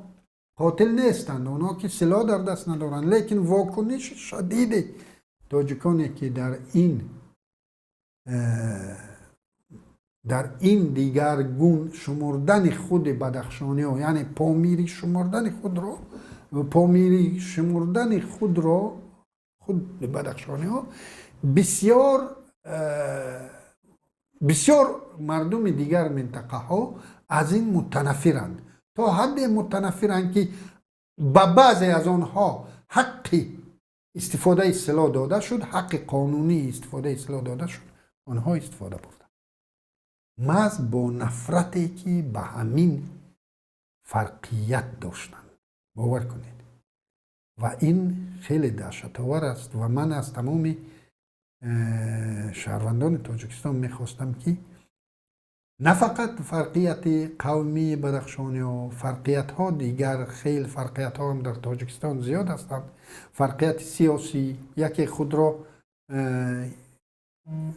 قاتل نیستند، اونا که سلاح در دست ندارند، لیکن واکنش شدید تاجیکانی که در این دیگر گون شمردن خود بدخشانی ها، یعنی پامیری شمردن خود را خود بدخشانی ها، بسیار مردم دیگر منطقه ها از این متنفرند، تا حد متنفرند که به بعضی از آنها حقی استفاده سلاح داده شد، حق قانونی استفاده سلاح داده شد، آنها استفاده بردن. محض با نفرتی که به همین فرقیت داشتند، باور کنید. و این خیلی دهشت‌آور است و من از تمام شهروندان تاجیکستان میخواستم که نه فقط فرقیت قومی بدخشانی و فرقیت ها دیگر، خیلی فرقیت ها هم در تاجیکستان زیاد هستند. فرقیت سیاسی، یکی خود را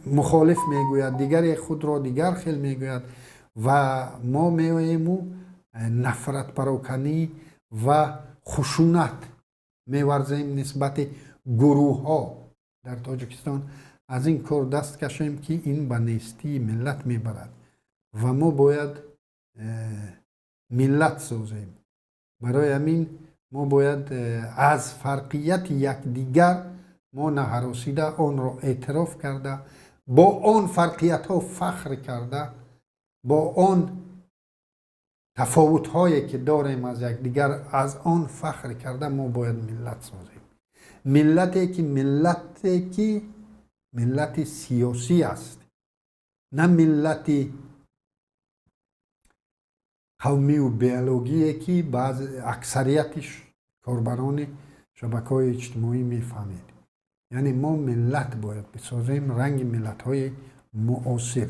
مخالف میگوید، دیگر خود را دیگر خیلی میگوید و ما میاییم و نفرت پراکنی و خشونت میورزیم نسبت گروه ها در تاجیکستان. از این کار دست کشیم که این به نیستی ملت میبرد و ما باید ملت سازیم. برای همین ما باید از فرقیت یکدیگر ما نهراسیده آن را اعتراف کرده، با آن فرقیت ها فخر کرده، با آن تفاوت هایی که داریم از یکدیگر از آن فخر کرده ما باید ملت سازیم. ملتی که ملت سیاسی است، نه ملت قومی و بیولوژی که بعض اکثریتش کاربران شبکه‌های اجتماعی میفهمید. یعنی ما ملت باید بسازیم، رنگ ملت های معاصر،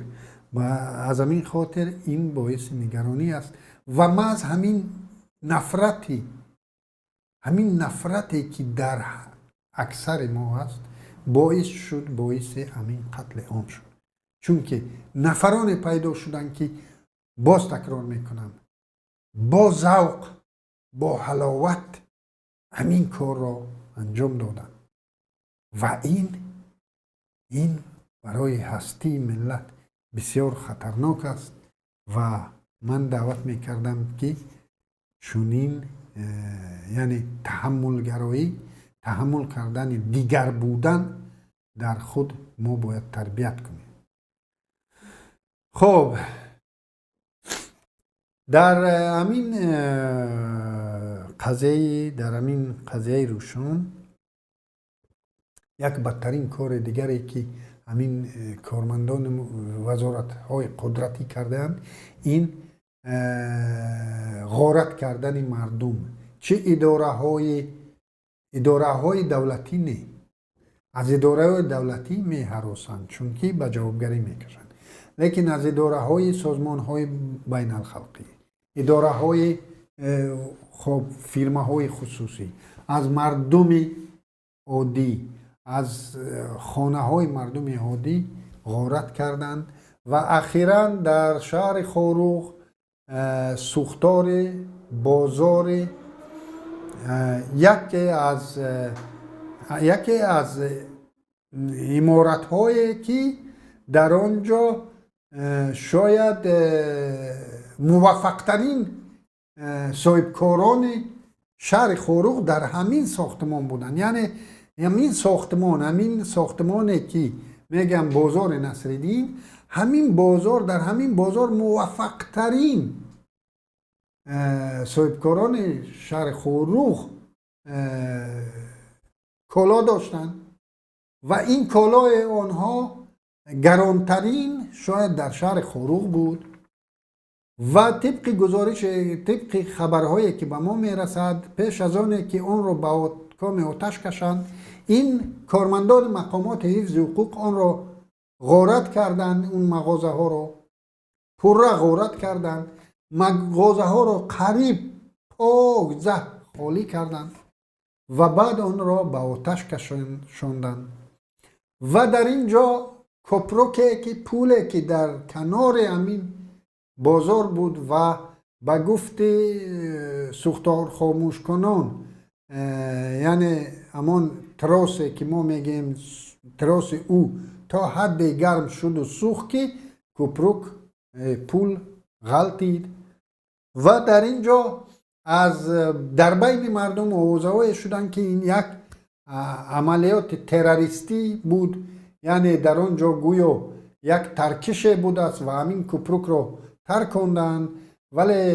و از همین خاطر این باعث نگرانی است و ما از همین نفرتی که در اکثر ما هست باعث همین قتل عام شد. چون که نفران پیدا شدن که باز تکرار میکنم با ذوق، با حلاوت همین کار را انجام دادن و این برای هستی ملت بسیار خطرناک است و من دعوت میکردم که چنین یعنی تحمل کردن دیگر بودن در خود ما باید تربیت کنیم. خب در همین قضیه روشن یک بدترین کار دیگری که همین کارمندان وزارت های قدرتی کردن، این غارت کردن مردم. چه اداره های دولتی نه، از اداره های دولتی می هراسند چون که به جوابگری میکشند، لیکن از اداره های سازمان های بین الخلقی، اداره های خب فیرما های خصوصی، از مردم عادی، از خانه های مردم عادی غارت کردند و اخیراً در شهر خاروق سوختار بازار یکی از عمارت هایی که در آنجا شاید موفق ترین صاحبکاران شهر خاروق در همین ساختمان بودن. یعنی همین ساختمانی که میگم بازار نصرالدین، در همین بازار موفق ترین صاحبکاران شهر خاروق کالا داشتن و این کالای آنها گرانترین شاید در شهر خاروق بود و طبق خبرهایی که به ما میرسد پیش از آنه که آن را به کام آتش کشند، این کارمندان مقامات حفظ حقوق آن را غارت کردند، اون مغازه ها را پره غارت کردند، مغازه ها را قریب پاک خالی کردند و بعد آن را به آتش کشاندند. و در اینجا کپروکه که پوله که در کنار همین بازار بود و به گفت سوختار خاموش کنان، یعنی همان تراس که ما میگیم تراس او تا حد گرم شد و سوخت که کپروک پول غلطید و در اینجا در بین مردم آوازه‌های شدن که این یک عملیات تروریستی بود، یعنی در آنجا گویا یک ترکش بود است و همین کپروک را ترکاندند، ولی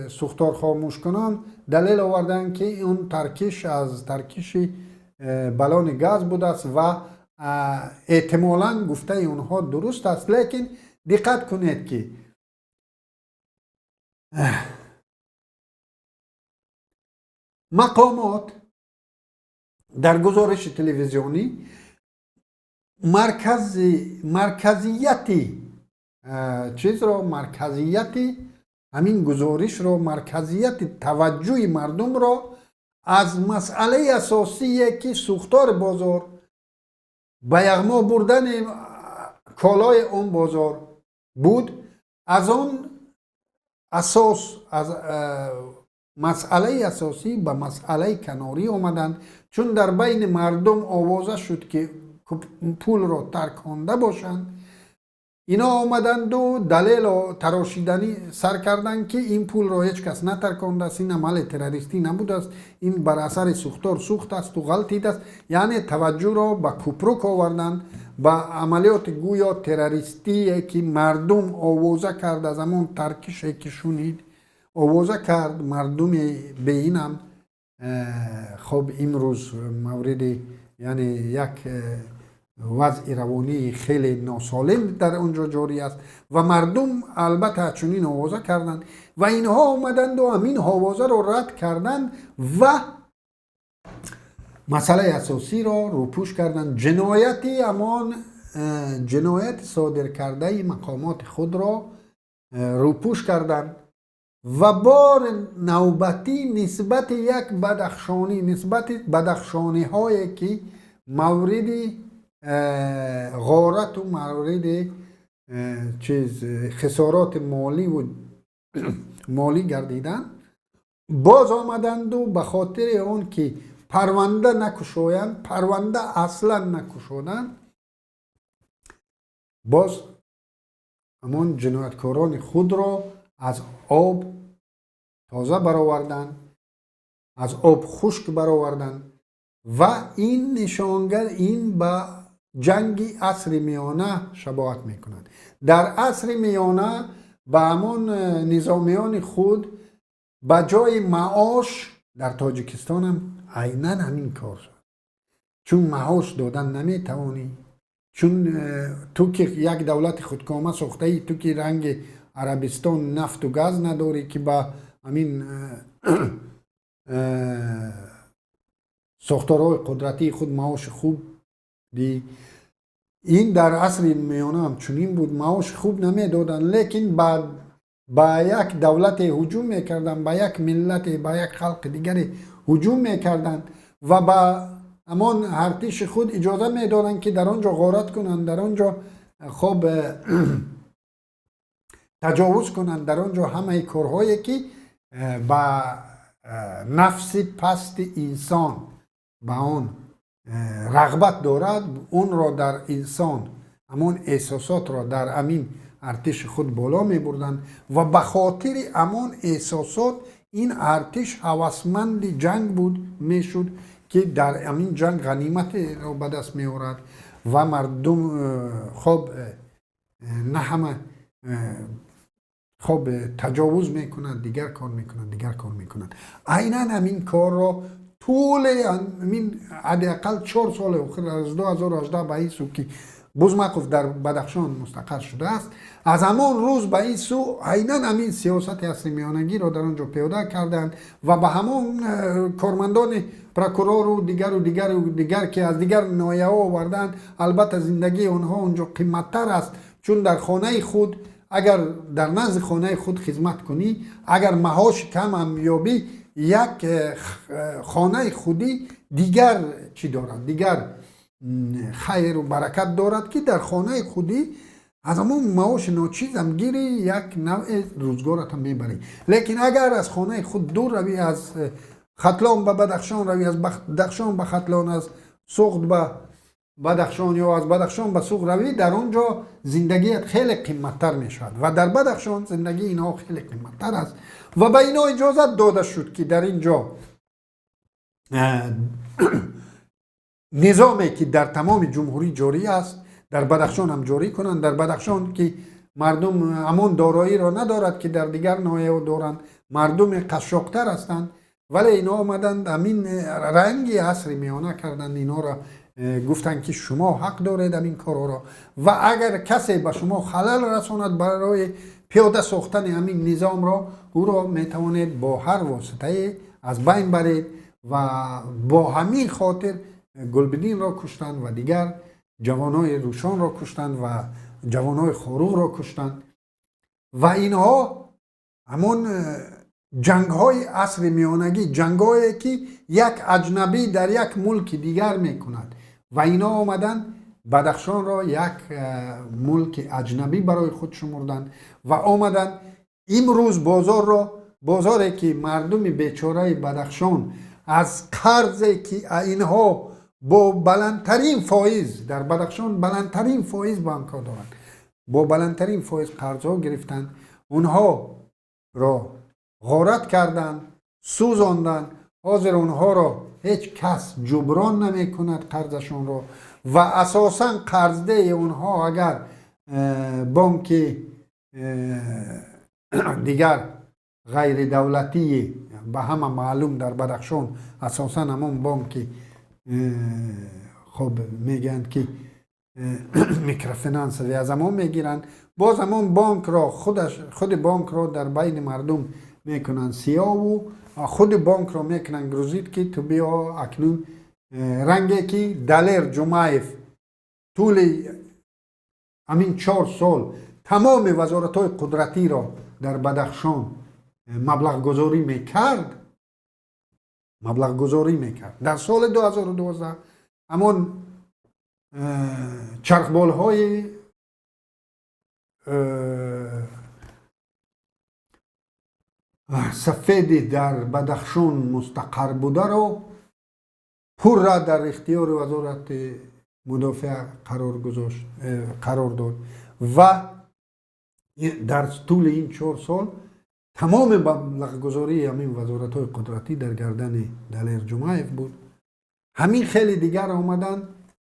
سوختار خاموش کنان دلیل آوردن که اون ترکش از ترکش بلون گاز بود است و احتمالاً گفته اونها درست است. لیکن دقت کنید که مقامات در گزارش تلویزیونی همین گزارش را مرکزیت توجه مردم را از مسئله اساسی که سوختار بازار به یغما بردن کالای اون بازار بود، از آن اساس از مسئله اساسی به مسئله کناری آمدند، چون در بین مردم آوازه شد که پول را ترکانده باشند. اینا آمدند و دلیل تراشیدنی سر کردند که این پول را هیچ کس نترکانده است، این عمل تروریستی نبوده است، این بر اثر سوختار سوخت است و غلطید است. یعنی توجه را به کپروک آوردند، به عملیات گویا تروریستی که مردم آوازه کرد، از همون ترکش که شنید آوازه کرد مردم به اینم. خب امروز مورد یعنی یک وضع روانی خیلی ناسالم در اونجا جاری است و مردم البته چنین آوازه کردند و اینها آمدند و همین آوازه رو رد کردند و مسئله اساسی را روپوش کردند. جنایت صادر کرده مقامات خود را روپوش کردند و بار نوبتی نسبت بدخشانی هایی که مورد غارت و مورد خسارات مالی گردیدن باز آمدند و به خاطر اون که پرونده نکشایند، پرونده اصلا نکشودند، باز همون جنایتکاران خود را از آب تازه برآوردند، از آب خشک برآوردند و این نشانگر این به جنگ عصر میانه شباهت میکنند. در عصر میانه به همون نظامیان خود به جای معاش در تاجیکستان هم عیناً همین کار شد، چون معاش دادن نمیتوانی، چون تو که یک دولت خودکامه ساخته ای، تو که رنگ عربستان نفت و گاز نداری که با همین ساختارهای قدرتی خود معاش خوب دی. این در عصر میانه هم چنین بود، معاش خوب نمیدادن، لیکن بعد با یک دولت هجوم میکردن، با یک ملت، با یک خلق دیگری هجوم میکردن و با امان ارتش خود اجازه میدادن که در آنجا غارت کنند، در آنجا خب تجاوز کنند، در آنجا همه کارهایی که با نفس پست انسان با آن رغبت دارد اون را در انسان، همون احساسات را در امین ارتش خود بالا می بردن و به خاطر امان احساسات این ارتش هوسمند جنگ بود میشد که در امین جنگ غنیمت را به دست می آورد و مردم خب نه همه خب تجاوز میکنند، دیگر کار میکنند. عیناً همین کار را طول همین حداقل 4 سال اخیر از 2018 به این سو که بوزماکوف در بدخشان مستقر شده است، از همان روز به این سو عیناً همین سیاست عصر میانگی را در آنجا پیاده کردند و به همان کارمندان پروکورور و دیگر که از دیگر ناحیه ها آوردند. البته زندگی آنها اونجا قیمت‌تر است، چون در خانه خود اگر در نزد خانه خود خدمت کنی، اگر معاش کم هم یابی، یک خانه خودی دیگر چی دارد، دیگر خیر و برکت دارد که در خانه خودی از همون معاش ناچیز هم گیری، یک نوع روزگارت هم میبری. لیکن اگر از خانه خود دور روی، از ختلان به بدخشان روی، از بدخشان به ختلان، از سوخت به بدخشان یا از بدخشان به سوق روی، در اونجا زندگیت خیلی قیمتتر می شود و در بدخشان زندگی اینها خیلی قیمتتر است و به اینا اجازت داده شد که در اینجا نظامی که در تمام جمهوری جاری است در بدخشان هم جاری کنند. در بدخشان که مردم همان دارایی را ندارد که در دیگر ناحیه‌ها دارند، مردم قشاق‌تر هستند، ولی اینا آمدند همین رنگی عصر میانه کردند، اینا را گفتند که شما حق دارید این کارها را و اگر کسی به شما خلل رساند برای پیاده ساختن همین نظام را، او را میتوانید با هر واسطه از بین برید و با همین خاطر گلبدین را کشتند و دیگر جوانای روشان را کشتند و جوانای خاروق را کشتند و اینها همون جنگ های عصر میانگی، جنگ هایی که یک اجنبی در یک ملک دیگر میکند و اینا آمدن بدخشان را یک ملک اجنبی برای خود شمردند و آمدن امروز بازاری که مردم بیچاره بدخشان از قرضی که اینها با بلندترین فایز در بدخشان، بلندترین فایز بانک ها دارند، با بلندترین فایز قرض ها گرفتند، اونها را غارت کردند، سوزاندند، حاضر اونها را هیچ کس جبران نمی کند قرضشون را و اساساً قرضده اونها اگر بانک دیگر غیر دولتی به همه معلوم در بدخشان اساساً همون بانک خب میگن که میکروفینانسوی از ما میگیرن، باز همون بانک را خود بانک را در بین مردم میکنن سیاه و خود بانک را میکنن گروزید که تو بیا اکنون رنگی که دلیر جمعیف طول همین 4 سال تمام وزارت های قدرتی را در بدخشان مبلغ گذاری میکرد در سال 2012 همون چرخبال های سفید در بدخشان مستقر بوده رو پر را در اختیار وزارت مدافع قرار داد و در طول این 4 سال تمام مبلغ گذاری همین وزارت های قدرتی در گردن دلیر جمعیف بود. همین خیلی دیگر آمدن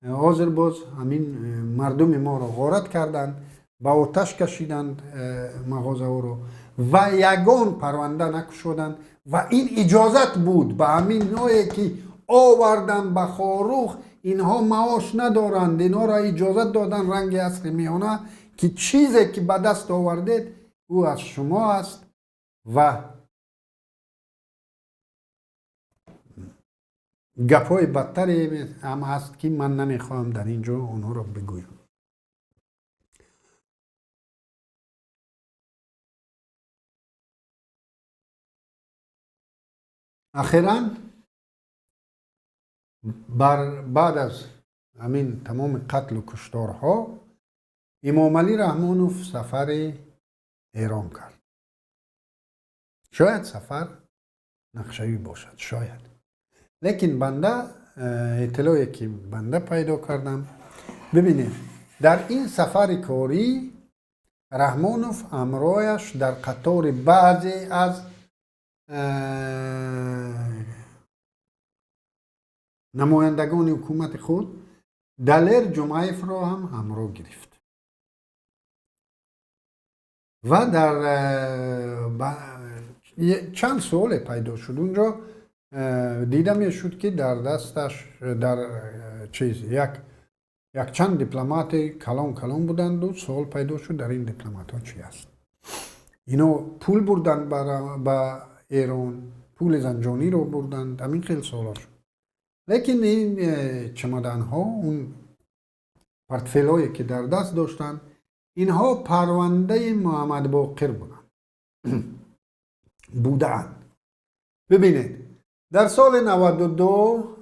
حاضر باز همین مردم ما را غارت کردند، با آتش کشیدند مغازه ها رو و یگان پرونده نکشودند و این اجازت بود به همین نوعی که آوردن به خاروخ اینها معاش ندارند، اینها را اجازت دادن رنگ اصل میانه که چیزی که به دست آوردید او از شما است و گپای بدتری هم هست که من نمیخوام در اینجا اونها را بگویم. اخیراً بعد از همین تمام قتل و کشتارها امام علی رحمانوف سفر ایران کرد. شاید سفر نقشه‌ای باشد، شاید، لیکن بنده اطلاعی که بنده پیدا کردم، ببینید در این سفر کاری رحمانوف همراهش در قطار بعضی از نمایندگان حکومت خود دلیر جمعیف را هم همراه گرفت و در چند سوال پیدا شد. اونجا دیده می شد که در دستش در یک چند دیپلمات کلان بودند و سوال پیدا شد در این دیپلمات ها چی است. اینا پول بردند با ایران، پول زنجانی رو بردند، همین خیلی سوال شد. لیکن این چمدان ها، اون پورتفیل هایی که در دست داشتند، اینها پرونده محمد باقر بودند. ببینید در سال 92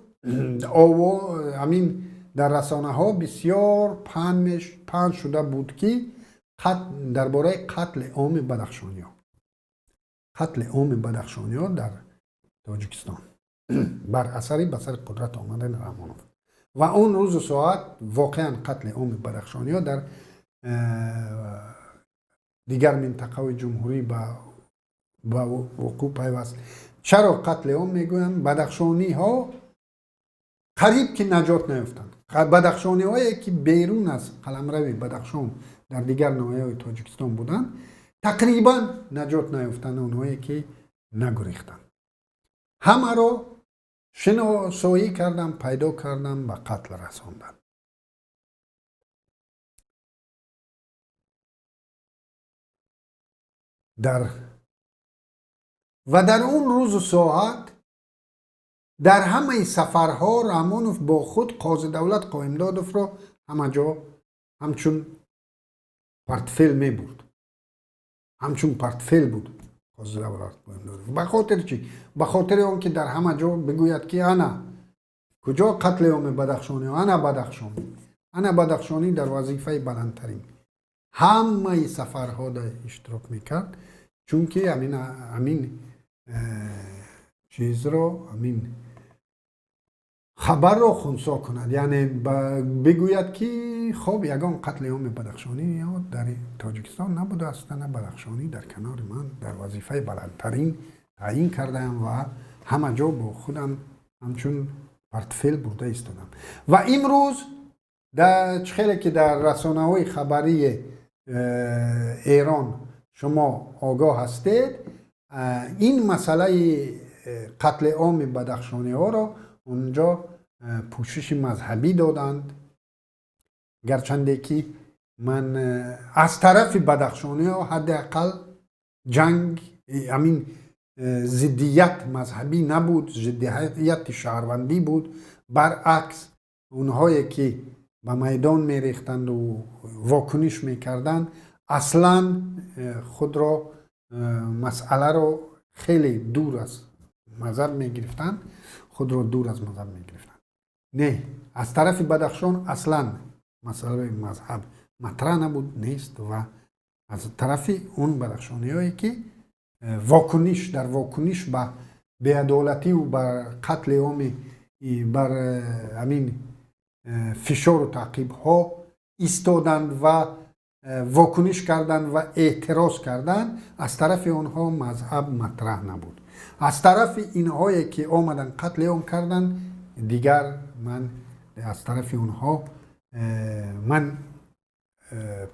همین در رسانه ها بسیار پند شده بود که درباره قتل عام بدخشانی ها در تاجیکستان بر اثر قدرت آمدن رحمانوف و اون روز و ساعت واقعا قتل عام بدخشانی ها در دیگر منطقه جمهوری با وقوع پیوست. چرا قتل عام میگویم؟ بدخشانی ها قریب که نجات نیفتند. بدخشانی هایی که بیرون از قلمرو بدخشان در دیگر ناحیه‌های تاجیکستان بودند تقریبا نجات نیفتند. اونهایی که نگریختند همه رو شناسایی کردن، پیدا کردن، به قتل رساندن. در اون روز و ساعت در همه سفرها رحمانوف با خود قاضی دولت قائمدادوف را همه جا همچون پورتفیل می برد، همچون پورتفیل بود قاضی دولت قائمدادوف. به خاطر چی؟ به خاطر اون که در همه جا بگوید که انا کجا قتل عام بدخشانی، انا بدخشانی در وظیفه بلندترین همه سفرها در اشتراک میکرد، چون که همین چیز رو، همین خبر رو خنثی کند، یعنی بگوید که خب یگان قتل عام بدخشانی در تاجیکستان نبوده است، نه بدخشانی در کنار من در وظیفه بلندترین تعیین کردم و همه جا با خودم همچون پورتفیل برده ایستادم. و امروز در خیلی که در رسانه های خبری ایران شما آگاه هستید، این مسئله قتل عام بدخشانی ها را اونجا پوشش مذهبی دادند گرچنده که من از طرف بدخشانی ها حداقل جنگ همین ضدیت مذهبی نبود، ضدیت شهروندی بود. برعکس اونهایی که به میدان میریختند و واکنش میکردند اصلا خود را مسئله رو خیلی دور از مذهب میگرفتند، خود را دور از مذهب میگرفتند. نه، از طرف بدخشان اصلا مسئله مذهب مطرح نبود، نیست. و از طرف اون بدخشانی هایی که واکنش به بی‌عدالتی و بر قتل عام، بر همین فشار و تعقیب ها ایستادند و واکنش کردند و اعتراض کردند، از طرف اونها مذهب مطرح نبود. از طرف اینهایی که آمدن قتل عام کردند دیگر من از طرف اونها من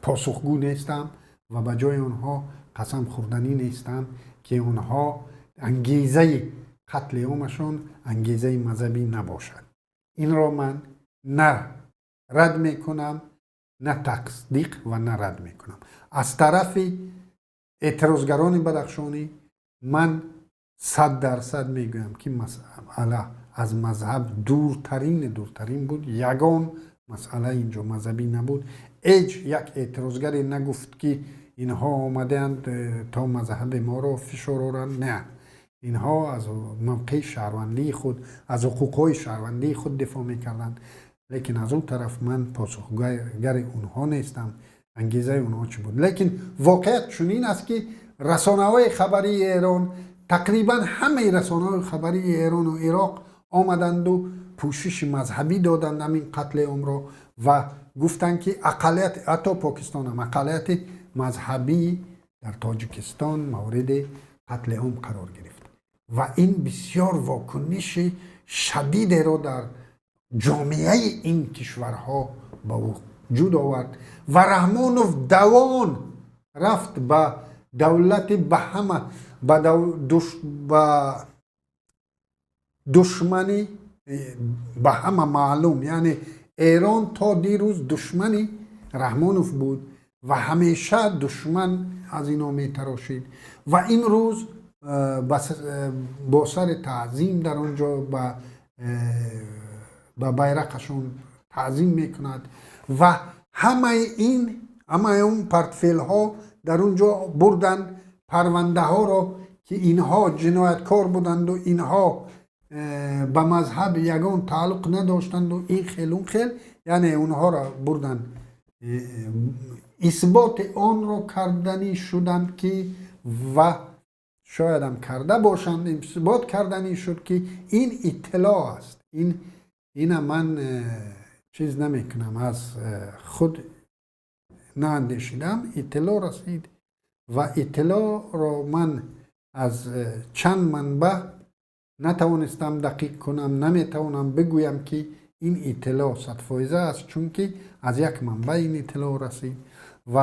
پاسخگو نیستم و به جای اونها قسم خوردنی نیستم که اونها انگیزه قتل عامشون انگیزه مذهبی نباشد. این را من نه رد میکنم، نه تصدیق و نه رد میکنم. از طرف اعتراضگران بدخشانی من 100% میگویم که مسئله از مذهب دورترین بود. یگان مسئله اینجا مذهبی نبود. هیچ یک اعتراضگری نگفت که اینها آمدند تا مذهب ما را فشار آورند. نه، اینها از موقع شهروندی خود، از حقوقهای شهروندی خود دفاع میکردند. لیکن از اون طرف من پاسخگر اونها نیستم. انگیزه اونها چی بود؟ لیکن واقعیت چنین است که رسانه‌های خبری ایران، تقریبا همه رسانه‌های خبری ایران و عراق آمدند و پوشش مذهبی دادند همین قتل عام را و گفتند که اقلیت، حتی پاکستان هم اقلیت مذهبی در تاجیکستان مورد قتل عام قرار گرفت و این بسیار واکنش شدید را در جامعه این کشورها با وجود آورد و رحمانوف دوان رفت به دولت به دشمنی به همه معلوم، یعنی ایران تا دیروز دشمنی رحمانوف بود و همیشه دشمن از اینا می تراشید و این روز با سر تعظیم در اونجا به بیرقشون تعظیم میکند و همه اون پرتفیل ها در اونجا بردن پرونده ها را که اینها جنایتکار بودند و اینها به مذهب یگان تعلق نداشتند و این خیل اون خیل، یعنی اونها را بردن اثبات آن را کردنی شدند که و شاید هم کرده باشند، اثبات کردنی شد که این اطلاع است. این من چیز نمی کنم، از خود ناندیشیدم، اطلاع رسید و اطلاع را من از چند منبع نتوانستم دقیق کنم، نمیتوانم بگویم که این اطلاع 100% است، چون که از یک منبع این اطلاع رسید و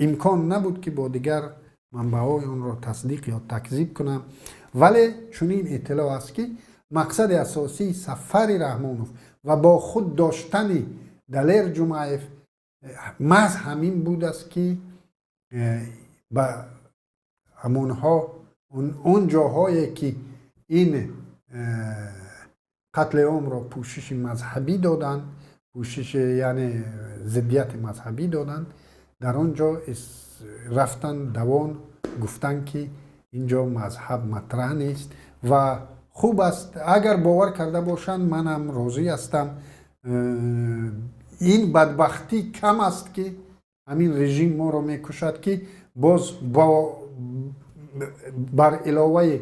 امکان نبود که با دیگر منبع‌های اون را تصدیق یا تکذیب کنم. ولی چون این اطلاع است که مقصد اساسی سفر رحمانوف و با خود داشتن دلیر جمعیف محض همین بود است که به همونها اون جاهایی که این قتل عام را پوشش مذهبی دادن، پوشش یعنی ضدیت مذهبی دادن، در آنجا رفتن دوان گفتن که اینجا مذهب مطرح نیست و خوب است اگر باور کرده باشند، منم راضی هستم. این بدبختی کم است که همین رژیم ما را میکشد که باز بر علاوه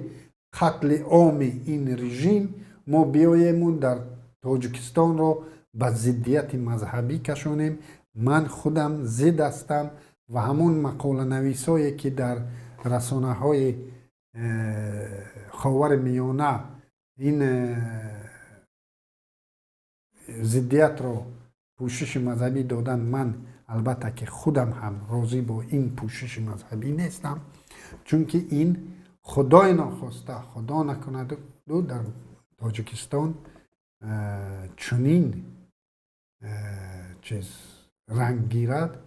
قتل عام این رژیم ما بیاییم در تاجیکستان را به ضدیت مذهبی کشانیم. من خودم ضد هستم و همون مقاله نویسایی که در رسانه های خاور میانه این ضدیت را پوشش مذهبی دادن، من البته که خودم هم راضی با این پوشش مذهبی نیستم، چون که این خدای ناخواسته، خدا نکند در تاجیکستان چنین چیز رنگ گیرد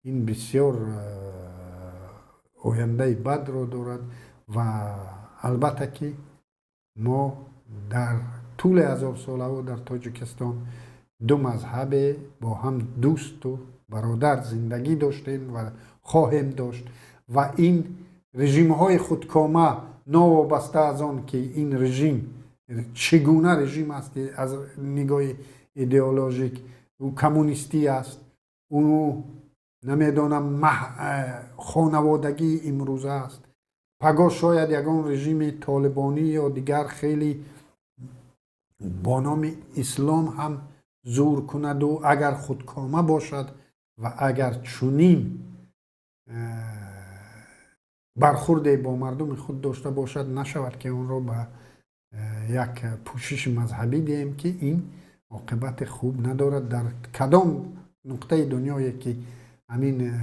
این بسیار آینده بد رو دارد و البته که ما در طول 1000 ساله و در تاجیکستان دو مذهب با هم دوست و برادر زندگی داشتیم و خواهیم داشت و این رژیم های خودکامه نوابسته از آن که این رژیم چگونه رژیم است که از نگاه ایدئولوژیک او کمونیستی است او نمیدانم خانوادگی امروزه است پگاه شاید یگان رژیم طالبانی یا دیگر خیلی با نام اسلام هم زور کند و اگر خودکامه باشد و اگر چنین برخورد با مردم خود داشته باشد نشود که اون را به یک پوشش مذهبی دهیم که این عاقبت خوب ندارد. در کدام نقطه دنیایی که همین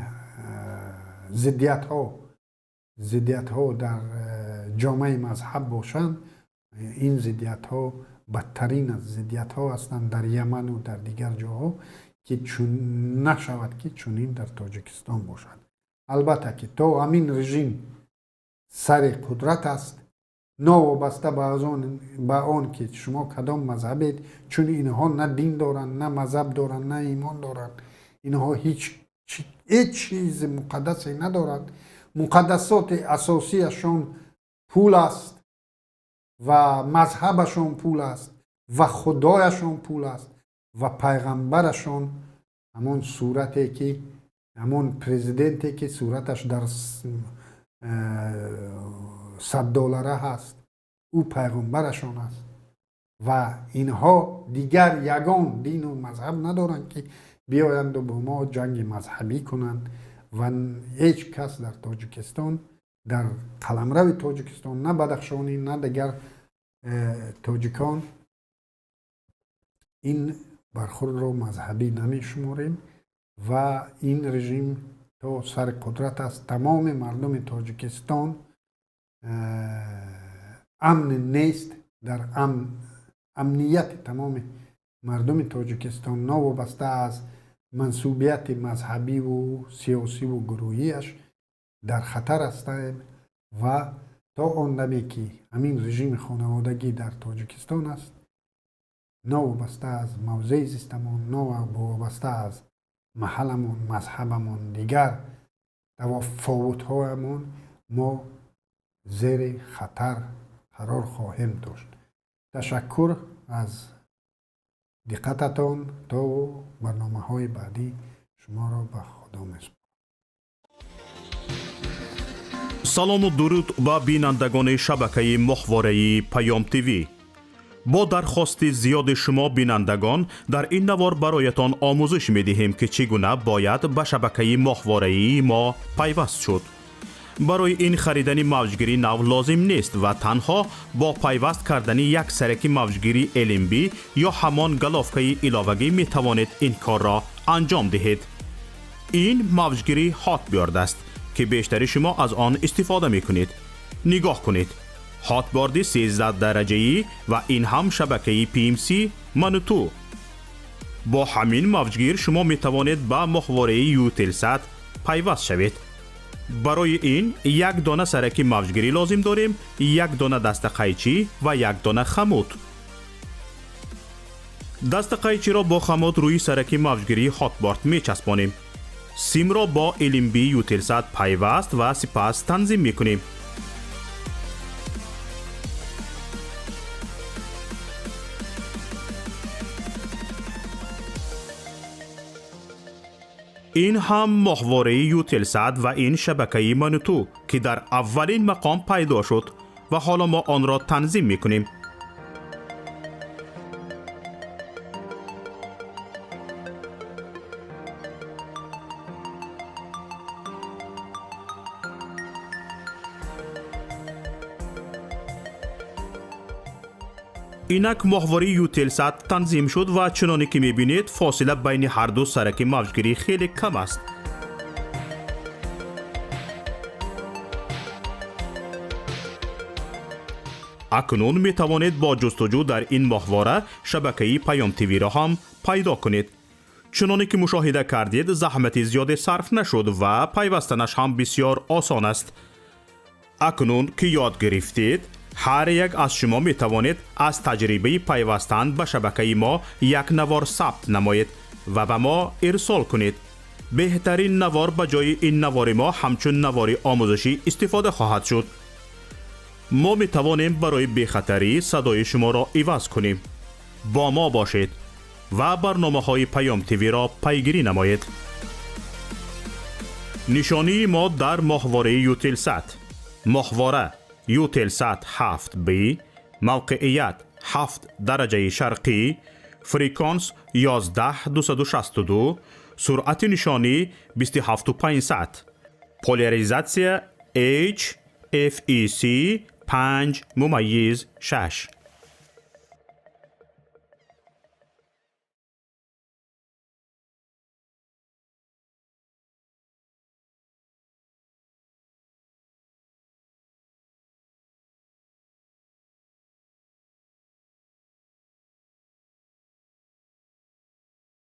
ضدیت ها در جامعه مذهب باشند این ضدیت ها بدترین از ضدیت ها هستند در یمن و در دیگر جاها که چون نشود که چنین در تاجیکستان باشد. البته که تا همین رژیم سر قدرت است نوابسته به آن که شما کدام مذهبید چون اینها نه دین دارن نه مذهب دارن نه ایمان دارن اینها هیچ چیز مقدسی ندارد. مقدسات اساسیشون پول است و مذهبشون پول است و خدایشون پول است و پیغمبرشون همون صورتی که همون پرزیدنتی که صورتش در $100 هست او پیغمبرشون است و اینها دیگر یگان دین و مذهب ندارن که بیایند و با ما جنگ مذهبی کنند و هیچ کس در تاجیکستان در قلمرو تاجیکستان نه بدخشانی نه دیگر تاجیکان این برخورد رو مذهبی نمی شماریم و این رژیم تا سر قدرت است تمام مردم تاجیکستان امن نیست. در امنیت تمام مردم تاجیکستان نوابسته از منسوبیت مذهبی و سیاسی و گروهیش در خطر هستند و تا آن دمی که همین رژیم خانوادگی در تاجیکستان است نوابسته از موضع زیستمون نوابسته از محلمون مذهبمون دیگر تفاوت‌هایمون ما زیر خطر قرار خواهیم داشت. تشکر از دقتتان. تا برنامه‌های بعدی شما را به خدا می‌سپارم. салому дуруд ба бинандагони шабакаи моҳвораи паём тв. бо дархости зиёди шумо бинандагон дар ин навор бароятон омӯзиш медиҳем ки чӣ гуна бояд ба шабакаи моҳвораии мо пайваст шуд. барои ин харидани мавҷгири нав лозим нест ва танҳо бо пайваст кардани як сараки мавҷгири LMB ё ҳамон галовкаи иловагӣ метавонед ин корро анҷом диҳед. ин мавҷгири ҳотбёрд аст که بیشتری شما از آن استفاده میکنید. نگاه کنید. هاتبورد 13 درجه‌ای و این هم شبکه PMC منوتو. با همین مفجگیر شما میتوانید با ماهواره یوتلسات پیوست شوید. برای این یک دانه سرکی مفجگیری لازم داریم، یک دانه دست قیچی و یک دانه خمود. دست قیچی را با خمود روی سرکی مفجگیری هاتبورد میچسبانیم. سیم را با LMB یوتلسات پیوست و سپس تنظیم میکنیم. این هم ماهواره یوتلسات و این شبکه منوتو که در اولین مقام پیدا شد و حالا ما آن را تنظیم میکنیم. اینک ماهواره یوتلسات تنظیم شد و چنانی که میبینید فاصله بین هر دو سرک موجگیری خیلی کم است. اکنون میتوانید با جستجو در این ماهواره شبکه پیام تیوی را هم پیدا کنید. چنانه که مشاهده کردید زحمت زیادی صرف نشد و پیوستنش هم بسیار آسان است. اکنون که یاد گرفتید هر یک از شما می توانید از تجربه پیوستن به شبکه ما یک نوار ثبت نمایید و به ما ارسال کنید. بهترین نوار به جای این نوار ما همچون نوار آموزشی استفاده خواهد شد. ما می توانیم برای بی‌خطری صدای شما را عوض کنیم. با ما باشید و برنامه های پیام تیوی را پیگیری نمایید. نشانی ما در ماهواره یوتلسات. ماهواره یوتلسات 7B، موقعیت 7 درجه شرقی، فریکانس 11262، سرعت نشانی 27500، پولاریزاسیا HFEC 5/6.